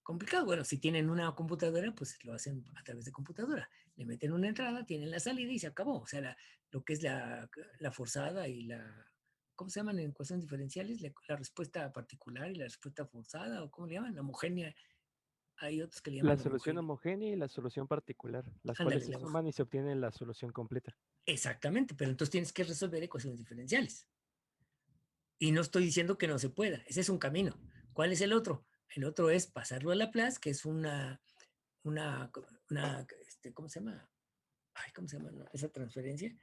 complicado. Bueno, si tienen una computadora, pues lo hacen a través de computadora. Le meten una entrada, tienen la salida y se acabó. O sea, lo que es la forzada y la... ¿Cómo se llaman en ecuaciones diferenciales? La respuesta particular y la respuesta forzada, o ¿cómo le llaman? La homogénea. Hay otros que le llaman La solución homogénea y la solución particular, las cuales Ándale, se suman y se obtiene la solución completa. exactamente, pero entonces tienes que resolver ecuaciones diferenciales. Y no estoy diciendo que no se pueda, ese es un camino. ¿Cuál es el otro? El otro es pasarlo a Laplace, que es una ¿cómo se llama? Ay, ¿cómo se llama esa transferencia?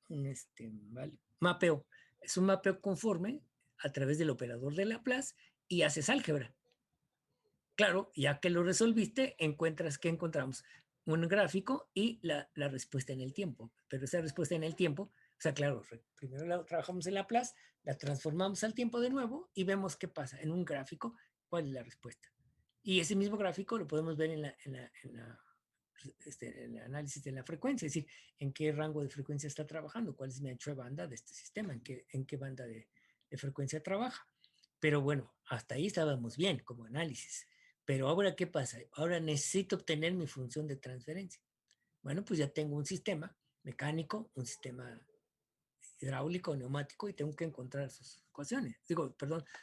Vale, mapeo. Es un mapeo conforme a través del operador de Laplace y haces álgebra. Claro, ya que lo resolviste, ¿qué encontramos? Un gráfico y la respuesta en el tiempo. Pero esa respuesta en el tiempo, o sea, claro, primero la trabajamos en Laplace, la transformamos al tiempo de nuevo y vemos qué pasa en un gráfico, cuál es la respuesta. Y ese mismo gráfico lo podemos ver en el análisis de la frecuencia, es decir, en qué rango de frecuencia está trabajando, cuál es mi ancho de banda de este sistema, en qué banda de frecuencia trabaja. Pero bueno, hasta ahí estábamos bien como análisis. Pero ahora, ¿qué pasa? Ahora necesito obtener mi función de transferencia. Bueno, pues ya tengo un sistema mecánico, un sistema hidráulico, neumático, y tengo que encontrar sus ecuaciones.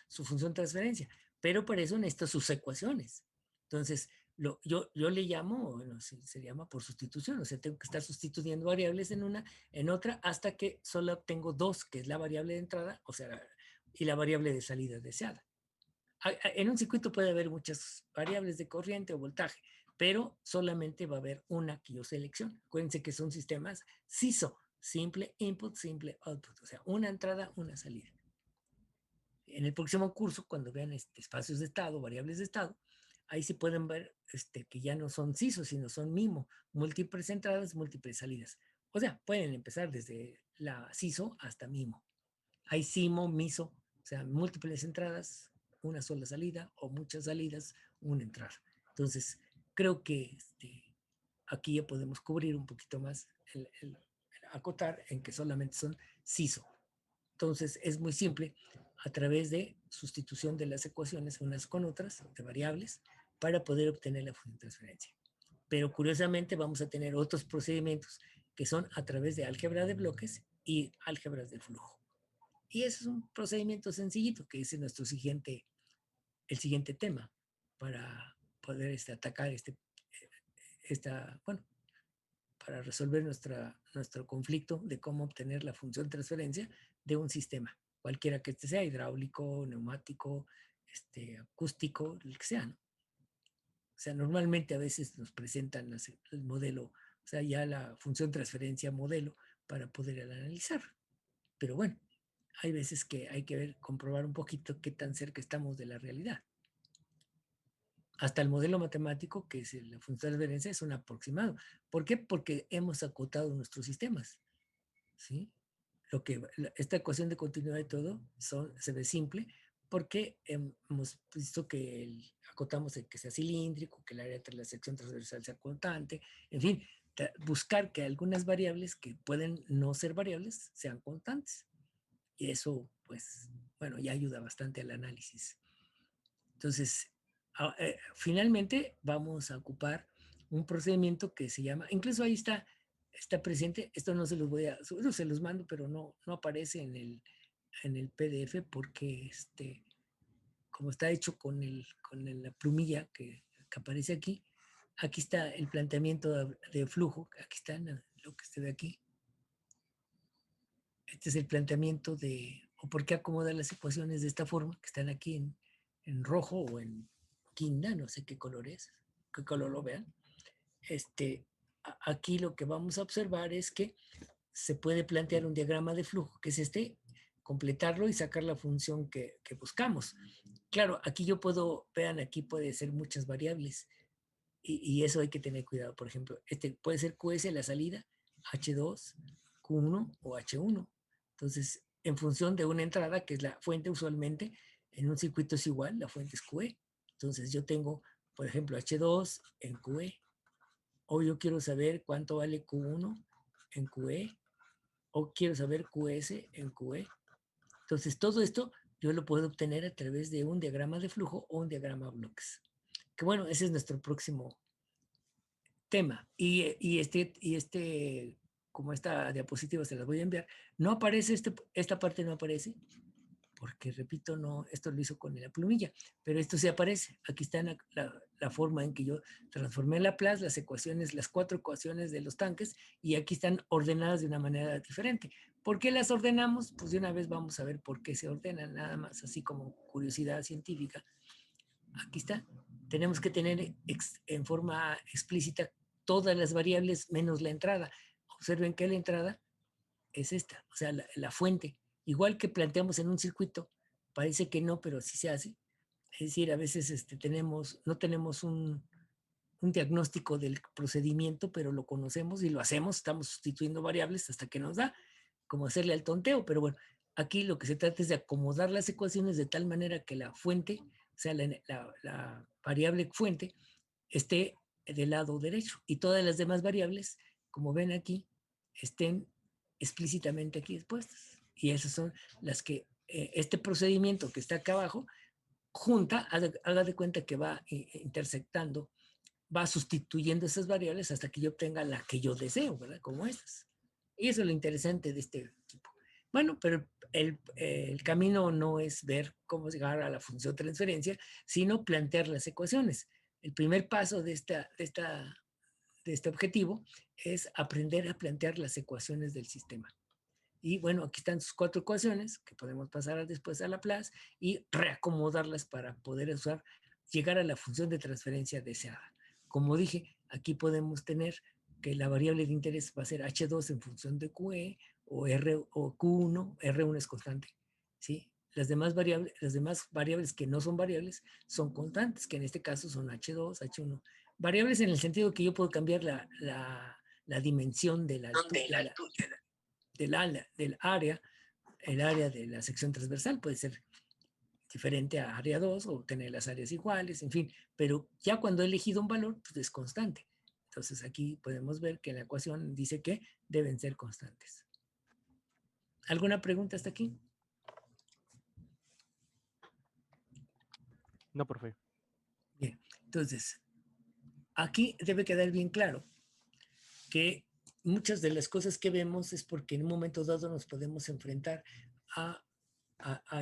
Su función de transferencia. Pero para eso necesito sus ecuaciones. Entonces, yo le llamo, bueno, se llama por sustitución, o sea, tengo que estar sustituyendo variables en otra, hasta que solo obtengo dos, que es la variable de entrada, o sea, y la variable de salida deseada. En un circuito puede haber muchas variables de corriente o voltaje, pero solamente va a haber una que yo selecciono. Acuérdense que son sistemas SISO, simple input, simple output, o sea, una entrada, una salida. En el próximo curso, cuando vean espacios de estado, variables de estado, ahí sí pueden ver que ya no son SISO, sino son MIMO, múltiples entradas, múltiples salidas. O sea, pueden empezar desde la SISO hasta MIMO. Hay SIMO, MISO, o sea, múltiples entradas, una sola salida, o muchas salidas, una entrada. Entonces, creo que aquí ya podemos cubrir un poquito más el acotar en que solamente son SISO. Entonces, es muy simple a través de sustitución de las ecuaciones unas con otras, de variables, para poder obtener la función de transferencia. Pero curiosamente vamos a tener otros procedimientos que son a través de álgebra de bloques y álgebras de flujo. Y ese es un procedimiento sencillito que es el siguiente tema para poder atacar para resolver nuestro conflicto de cómo obtener la función de transferencia de un sistema, cualquiera que sea, hidráulico, neumático, acústico, el que sea, ¿no? O sea, normalmente a veces nos presentan el modelo, o sea, ya la función de transferencia modelo para poder analizar. Pero bueno, hay veces que hay que comprobar un poquito qué tan cerca estamos de la realidad. Hasta el modelo matemático, que es la función de transferencia, es un aproximado. ¿Por qué? Porque hemos acotado nuestros sistemas, ¿sí? Esta ecuación de continuidad de todo se ve simple porque hemos visto que acotamos el que sea cilíndrico, que el área de la sección transversal sea constante, en fin, buscar que algunas variables que pueden no ser variables sean constantes. Y eso, pues, bueno, ya ayuda bastante al análisis. Entonces, finalmente vamos a ocupar un procedimiento que se llama, incluso ahí está presente, esto no se los voy a, se los mando, pero no aparece en el PDF porque como está hecho con la plumilla que aparece aquí está el planteamiento de flujo, aquí está lo que se ve aquí. Este es el planteamiento o por qué acomodar las ecuaciones de esta forma, que están aquí en rojo o en guinda, no sé qué color es, qué color lo vean. Aquí lo que vamos a observar es que se puede plantear un diagrama de flujo, que es completarlo y sacar la función que buscamos. Claro, aquí vean, aquí puede ser muchas variables y eso hay que tener cuidado. Por ejemplo, puede ser QS la salida, H2, Q1 o H1. Entonces, en función de una entrada, que es la fuente usualmente, en un circuito es igual, la fuente es QE. Entonces, yo tengo, por ejemplo, H2 en QE. O yo quiero saber cuánto vale Q1 en QE. o quiero saber QS en QE. Entonces, todo esto yo lo puedo obtener a través de un diagrama de flujo o un diagrama bloques. Que bueno, ese es nuestro próximo tema. Como esta diapositiva se las voy a enviar, no aparece, esta parte no aparece, porque repito, no, esto lo hizo con la plumilla, pero esto sí aparece. Aquí está la forma en que yo transformé Laplace, las ecuaciones, las 4 ecuaciones de los tanques, y aquí están ordenadas de una manera diferente. ¿Por qué las ordenamos? Pues de una vez vamos a ver por qué se ordenan, nada más, así como curiosidad científica. Aquí está. Tenemos que tener en forma explícita todas las variables menos la entrada. Observen que la entrada es esta, o sea, la fuente. Igual que planteamos en un circuito, parece que no, pero así se hace. Es decir, a veces no tenemos un diagnóstico del procedimiento, pero lo conocemos y lo hacemos, estamos sustituyendo variables hasta que nos da, como hacerle al tonteo, pero bueno, aquí lo que se trata es de acomodar las ecuaciones de tal manera que la fuente, o sea, la variable fuente, esté del lado derecho y todas las demás variables, como ven aquí, estén explícitamente aquí expuestas. Y esas son las que este procedimiento que está acá abajo junta, haga de cuenta que va intersectando, va sustituyendo esas variables hasta que yo obtenga la que yo deseo, ¿verdad? Como estas. Y eso es lo interesante de este tipo. Bueno, pero el camino no es ver cómo llegar a la función transferencia, sino plantear las ecuaciones. El primer paso de este objetivo es aprender a plantear las ecuaciones del sistema. Y bueno, aquí están sus 4 ecuaciones que podemos pasar después a Laplace y reacomodarlas para poder llegar a la función de transferencia deseada. Como dije, aquí podemos tener que la variable de interés va a ser H2 en función de QE o Q1, R1 es constante, ¿sí? Las demás variables que no son variables son constantes, que en este caso son H2, H1. Variables en el sentido que yo puedo cambiar la dimensión de la altura, del área, el área de la sección transversal puede ser diferente a área 2 o tener las áreas iguales, en fin, pero ya cuando he elegido un valor, pues es constante. Entonces aquí podemos ver que la ecuación dice que deben ser constantes. ¿Alguna pregunta hasta aquí? No, profe. Bien, entonces, aquí debe quedar bien claro que muchas de las cosas que vemos es porque en un momento dado nos podemos enfrentar a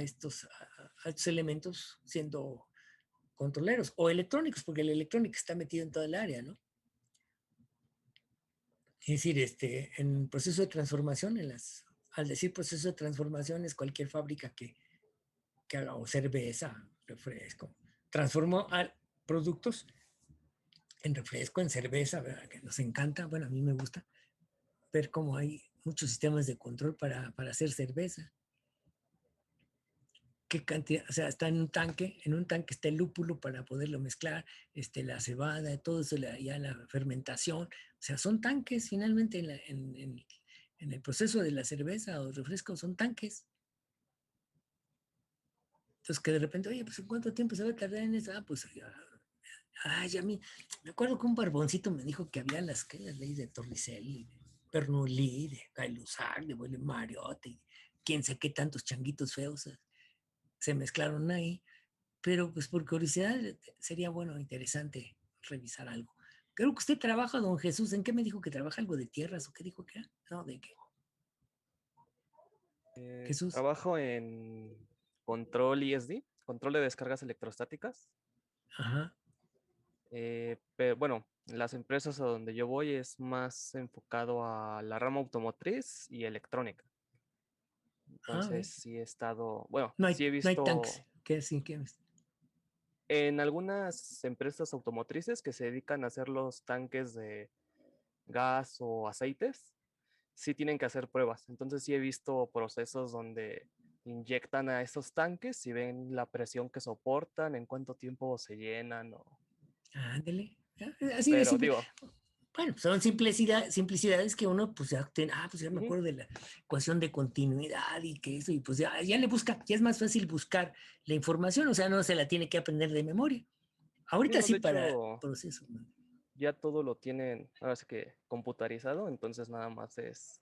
estos elementos siendo controleros o electrónicos, porque la electrónica está metida en toda el área, ¿no? Es decir, en el proceso de transformación, al decir proceso de transformación es cualquier fábrica que haga o cerveza, refresco, transformó productos en refresco, en cerveza, ¿verdad? Que nos encanta, bueno, a mí me gusta ver cómo hay muchos sistemas de control para hacer cerveza. Qué cantidad, o sea, está en un tanque está el lúpulo para poderlo mezclar, la cebada, todo eso, ya la fermentación, o sea, son tanques finalmente en el proceso de la cerveza o refresco, son tanques. Entonces que de repente, oye, pues ¿en cuánto tiempo se va a tardar en eso? Pues, ya me acuerdo que un barboncito me dijo que había las leyes de Torricelli, de Bernoulli, de Gay-Lussac, de Boyle Mariotti, quién sé qué tantos changuitos feos se mezclaron ahí, pero pues por curiosidad sería bueno, interesante revisar algo. Creo que usted trabaja, don Jesús, ¿en qué me dijo que trabaja? ¿Algo de tierras o qué dijo que era? No, ¿de qué? Jesús. Trabajo en control ISD, control de descargas electrostáticas. Ajá. Pero bueno, las empresas a donde yo voy es más enfocado a la rama automotriz y electrónica. Entonces sí he estado, bueno, sí he visto... No hay tanques. ¿Qué sí? ¿Qué? En algunas empresas automotrices que se dedican a hacer los tanques de gas o aceites, sí tienen que hacer pruebas. Entonces sí he visto procesos donde inyectan a esos tanques y ven la presión que soportan, en cuánto tiempo se llenan. Ándele. Así de Pero simple. digo, Bueno, son simplicidades que uno, pues ya pues ya me acuerdo de la ecuación de continuidad y que eso, y pues ya le busca, ya es más fácil buscar la información, o sea, no se la tiene que aprender de memoria. Ahorita sí para proceso. Ya todo lo tienen, ahora sí que computarizado, entonces nada más es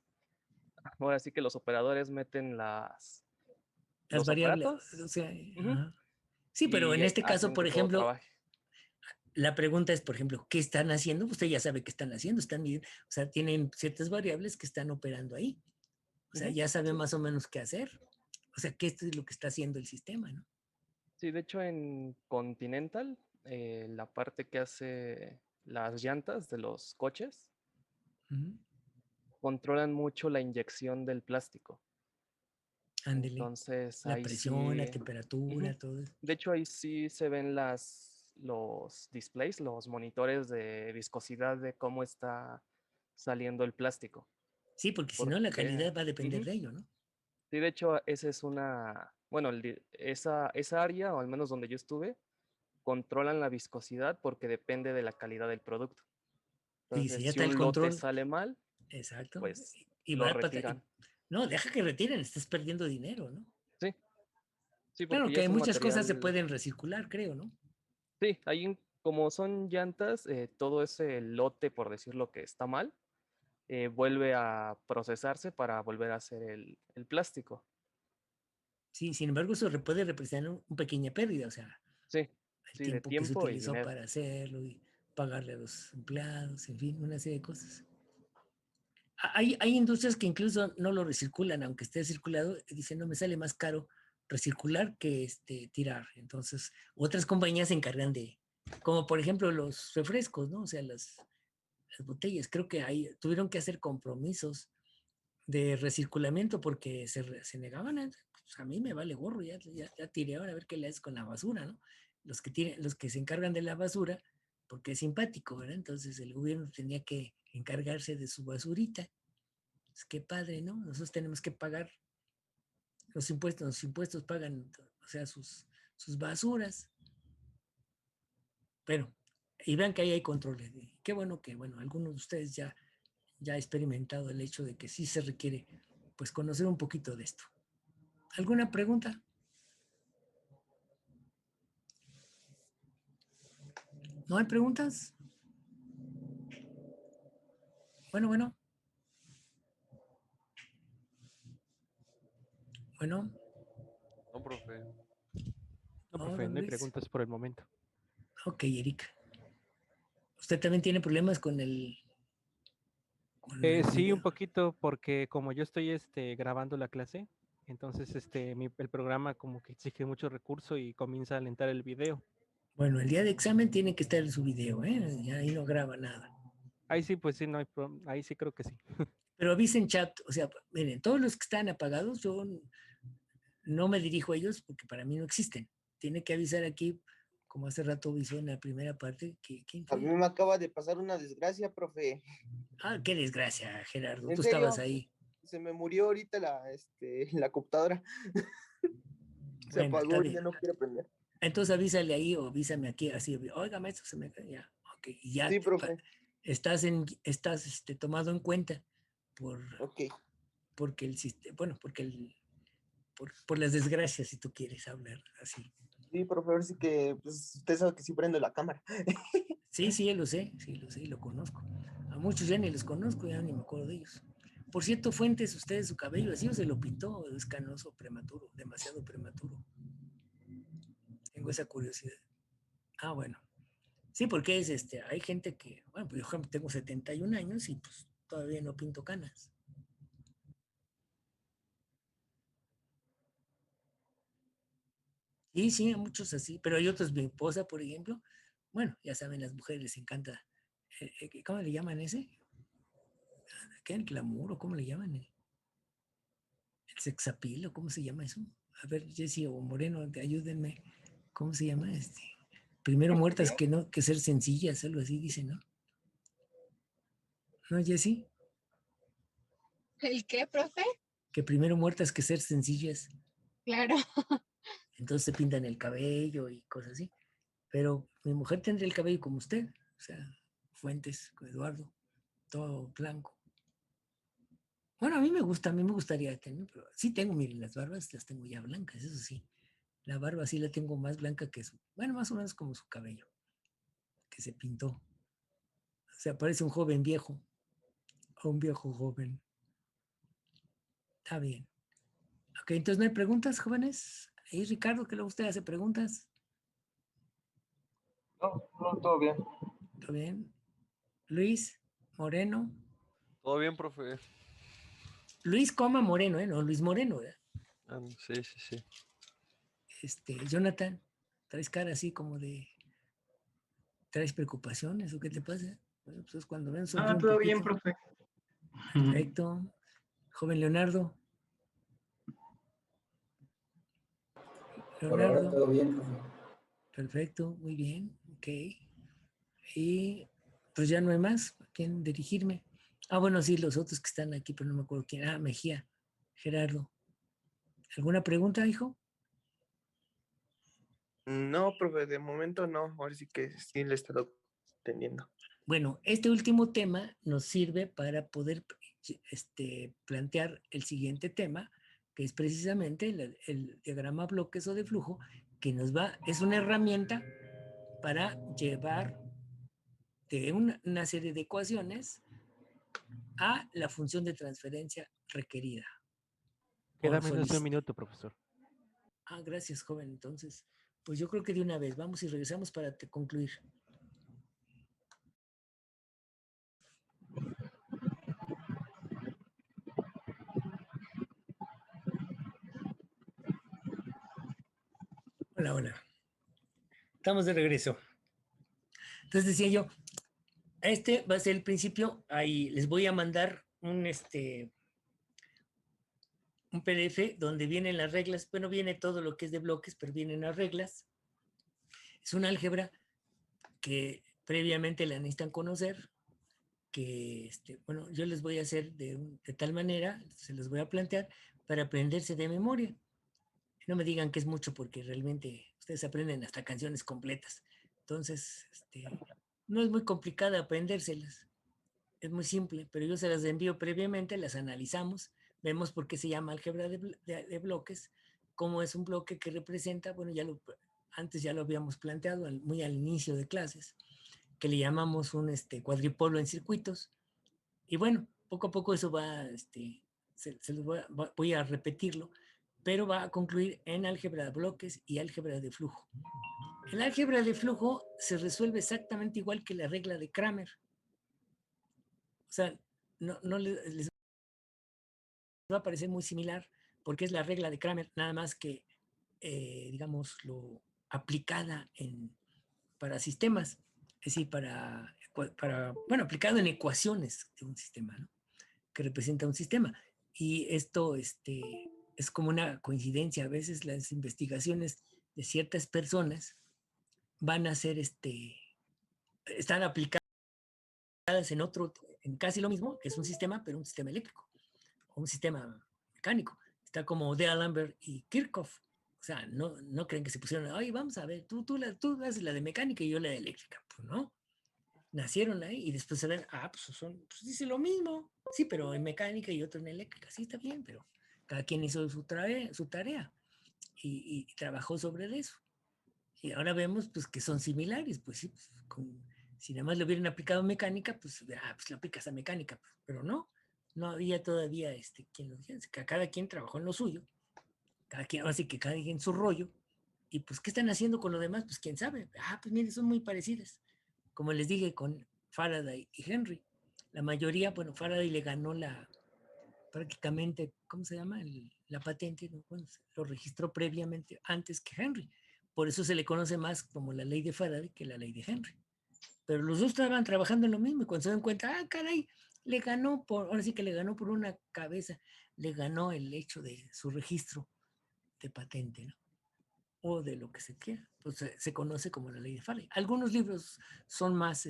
ahora sí que los operadores meten Las los variables, aparatos o sea, ujú, ajá. Sí, pero en y este caso, hacen por que todo ejemplo, trabaje. la pregunta es, por ejemplo, ¿qué están haciendo? Usted ya sabe qué están haciendo, están midiendo, o sea, tienen ciertas variables que están operando ahí. O sea, Ujú. ya sabe más o menos qué hacer. O sea, que esto es lo que está haciendo el sistema, ¿no? Sí, de hecho en Continental, la parte que hace las llantas de los coches, Ujú. controlan mucho la inyección del plástico. Ándele. Entonces La ahí presión, la sí, temperatura, ujú, todo eso. de hecho ahí sí se ven los displays, los monitores de viscosidad de cómo está saliendo el plástico. Sí, porque si no, la Porque, calidad va a depender ujú, de ello, ¿no? sí, de hecho esa es bueno, esa área, o al menos donde yo estuve, controlan la viscosidad porque depende de la calidad del producto. Y si Entonces, ya si está el un lote control, sale mal, exacto. pues Y lo va a retiran. no, deja que retiren, estás perdiendo dinero, ¿no? Sí, sí, Claro porque que ya hay es un muchas cosas se material. pueden recircular, creo, ¿no? Sí, como son llantas, todo ese lote, por decirlo que está mal, vuelve a procesarse para volver a hacer el plástico. Sí, sin embargo, eso puede representar una pequeña pérdida, o sea, Sí, el sí, de tiempo que se tiempo y utilizó dinero. para hacerlo y pagarle a los empleados, en fin, una serie de cosas. Hay industrias que incluso no lo recirculan, aunque esté circulado, dicen, no, me sale más caro recircular que tirar. Entonces, otras compañías se encargan de, como por ejemplo los refrescos, ¿no? O sea, las botellas, creo que tuvieron que hacer compromisos de recirculamiento porque se negaban pues, a mí me vale gorro, ya tiré, ahora a ver qué le haces con la basura, ¿no? Los que se encargan de la basura, porque es simpático, ¿verdad? Entonces el gobierno tenía que encargarse de su basurita. Pues qué padre, ¿no? Nosotros tenemos que pagar los impuestos pagan, o sea, sus basuras. Pero, y vean que ahí hay controles. Qué bueno que, bueno, algunos de ustedes ya ha experimentado el hecho de que sí se requiere, pues, conocer un poquito de esto. ¿Alguna pregunta? ¿No hay preguntas? Bueno. No, profe. No, Ahora, profe, no hay Luis. preguntas por el momento. Ok, Erika. ¿Usted también tiene problemas con el Sí, un video? poquito, porque como yo estoy grabando la clase, entonces el programa como que exige mucho recurso y comienza a alentar el video. Bueno, el día de examen tiene que estar en su video, ¿eh? Ya ahí no graba nada. Ahí sí, pues sí, no hay ahí sí creo que sí. Pero avisen chat, o sea, miren, todos los que están apagados, yo no me dirijo a ellos porque para mí no existen. Tiene que avisar aquí, como hace rato avisó en la primera parte, ¿quién A mí fue? me acaba de pasar una desgracia, profe. Ah, qué desgracia, Gerardo, En tú estabas serio, ahí. se me murió ahorita la computadora. Se Bueno, está apagó y ya bien. no quiere prender. Entonces avísale ahí o avísame aquí, así, oiga, maestro, se me cae, ya, ok, y ya Sí, profe. estás tomado en cuenta por, Ok. porque el sistema, bueno, por las desgracias, si tú quieres hablar así. Sí, profe, a ver si que, pues usted sabe que sí prendo la cámara. Sí, sí, lo sé, lo conozco. A muchos ya ni los conozco, ya ni me acuerdo de ellos. Por cierto, Fuentes, ¿usted su cabello así o se lo pintó? Es canoso, prematuro, demasiado prematuro. Tengo esa curiosidad. Ah, bueno. Sí, porque hay gente que, bueno, pues yo tengo 71 años y pues todavía no pinto canas. Sí, sí, hay muchos así, pero hay otros, mi esposa, por ejemplo, bueno, ya saben, las mujeres les encanta, ¿cómo le llaman ese? ¿Qué? ¿El glamour o cómo le llaman? ¿El sexapil o cómo se llama eso? A ver, Jessy o Moreno, ayúdenme. ¿Cómo se llama Primero muertas que no, que ser sencillas, algo así dice, ¿no? ¿No, Jessy? ¿El qué, profe? Que primero muertas que ser sencillas. Claro. Entonces se pintan el cabello y cosas así. Pero mi mujer tendría el cabello como usted, o sea, Fuentes, Eduardo, todo blanco. Bueno, a mí me gustaría tener, pero sí tengo, miren, las barbas las tengo ya blancas, eso sí. La barba sí la tengo más blanca que bueno, más o menos como su cabello, que se pintó. O sea, parece un joven viejo, o un viejo joven. Está bien. Ok, entonces no hay preguntas, jóvenes. ¿Y Ricardo, que luego usted hace preguntas? No, no, todo bien. ¿Todo bien? Luis Moreno. Todo bien, profe. Luis Coma Moreno, ¿eh? No, Luis Moreno, ¿verdad? Sí, sí, sí. Jonathan, traes cara así como de... ¿Traes preocupaciones o qué te pasa? Bueno, pues es cuando ven sonríe un todo bien, poquito. profe. Perfecto. Joven Leonardo. Por ahora Leonardo. todo bien, profe. Perfecto, muy bien. Ok. Y pues ya no hay más a quién dirigirme. Ah, bueno, sí, los otros que están aquí, pero no me acuerdo quién. Ah, Mejía, Gerardo. ¿Alguna pregunta, hijo? No, profe, de momento no. Ahora sí que sí le he estado atendiendo. Bueno, este último tema nos sirve para poder plantear el siguiente tema, que es precisamente el diagrama bloques o de flujo, que es una herramienta para llevar de una serie de ecuaciones a la función de transferencia requerida. Queda menos de un minuto, profesor. Ah, gracias, joven. Entonces, pues yo creo que de una vez vamos y regresamos para concluir. Hola, hola. Estamos de regreso. Entonces decía yo, este va a ser el principio. Ahí les voy a mandar un PDF donde vienen las reglas. Bueno, viene todo lo que es de bloques, pero vienen las reglas. Es un álgebra que previamente la necesitan conocer, que, bueno, yo les voy a hacer de tal manera, se los voy a plantear para aprenderse de memoria. No me digan que es mucho porque realmente ustedes aprenden hasta canciones completas. Entonces, no es muy complicada aprendérselas. Es muy simple, pero yo se las envío previamente, las analizamos, vemos por qué se llama álgebra de bloques, cómo es un bloque que representa, bueno, antes ya lo habíamos planteado muy al inicio de clases, que le llamamos un cuadripolo en circuitos. Y bueno, poco a poco eso va, se los voy a repetirlo, pero va a concluir en álgebra de bloques y álgebra de flujo. El álgebra de flujo se resuelve exactamente igual que la regla de Kramer. O sea, no les va a parecer muy similar porque es la regla de Kramer, nada más que, digamos, aplicada para sistemas, es decir, bueno, aplicado en ecuaciones de un sistema, ¿no? Que representa un sistema. Y esto es como una coincidencia. A veces las investigaciones de ciertas personas van a ser, están aplicadas en casi lo mismo, que es un sistema, pero un sistema eléctrico, o un sistema mecánico. Está como D'Alembert y Kirchhoff. O sea, no creen que se pusieron, ay, vamos a ver, tú haces la de mecánica y yo la de eléctrica. Pues no. Nacieron ahí y después se ven, pues dice lo mismo. Sí, pero en mecánica y otro en eléctrica. Sí, está bien, pero cada quien hizo su tarea y trabajó sobre eso. Y ahora vemos pues que son similares, pues sí, pues, si nada más lo hubieran aplicado en mecánica, pues lo aplicas a mecánica, pues, pero no había todavía quien lo dijera, que cada quien trabajó en lo suyo, así que cada quien su rollo, y pues ¿qué están haciendo con lo demás? Pues quién sabe, pues miren, son muy parecidas, como les dije con Faraday y Henry. La mayoría, bueno, Faraday le ganó prácticamente, ¿cómo se llama? La patente, ¿no? Bueno, lo registró previamente antes que Henry. Por eso se le conoce más como la ley de Faraday que la ley de Henry. Pero los dos estaban trabajando en lo mismo y cuando se dan cuenta, caray, ahora sí que le ganó por una cabeza, le ganó el hecho de su registro de patente, ¿no? O de lo que se quiera. Pues se conoce como la ley de Faraday. Algunos libros son más,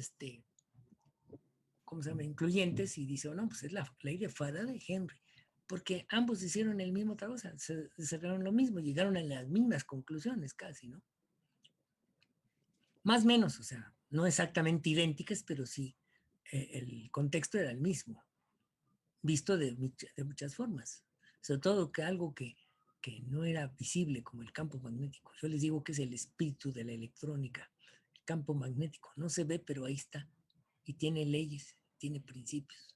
¿cómo se llama? Incluyentes y dicen, no, pues es la ley de Faraday de Henry. Porque ambos hicieron el mismo trabajo, o sea, se desarrollaron lo mismo, llegaron a las mismas conclusiones casi, ¿no? Más o menos, o sea, no exactamente idénticas, pero sí, el contexto era el mismo, visto de muchas formas. Sobre todo que algo que no era visible como el campo magnético. Yo les digo que es el espíritu de la electrónica. El campo magnético no se ve, pero ahí está. Y tiene leyes, tiene principios.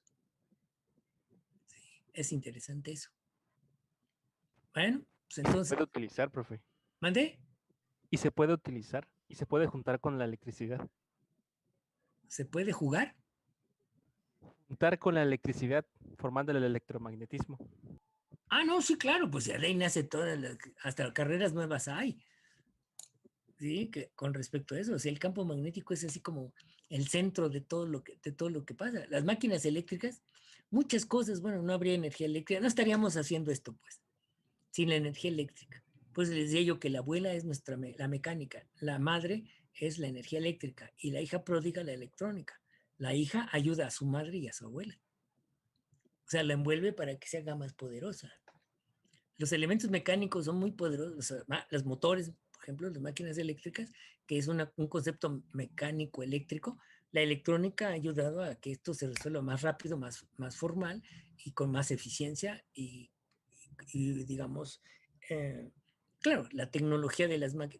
Sí, es interesante eso. Bueno, pues Se entonces, puede utilizar, profe. ¿mande? Y se puede utilizar. Y se puede juntar con la electricidad. ¿Se puede jugar? Juntar con la electricidad, formando el electromagnetismo. Ah, no, sí, claro, pues de ahí nace hasta carreras nuevas hay. Sí, que con respecto a eso, o sea, el campo magnético es así como el centro de todo lo que pasa. Las máquinas eléctricas, muchas cosas, bueno, no habría energía eléctrica, no estaríamos haciendo esto, pues, sin la energía eléctrica. Pues les decía yo que la abuela es la mecánica, la madre es la energía eléctrica y la hija pródiga la electrónica. La hija ayuda a su madre y a su abuela. O sea, la envuelve para que se haga más poderosa. Los elementos mecánicos son muy poderosos, o sea, los motores, por ejemplo, las máquinas eléctricas, que es un concepto mecánico eléctrico. La electrónica ha ayudado a que esto se resuelva más rápido, más formal y con más eficiencia y digamos, claro, la tecnología de las máquinas.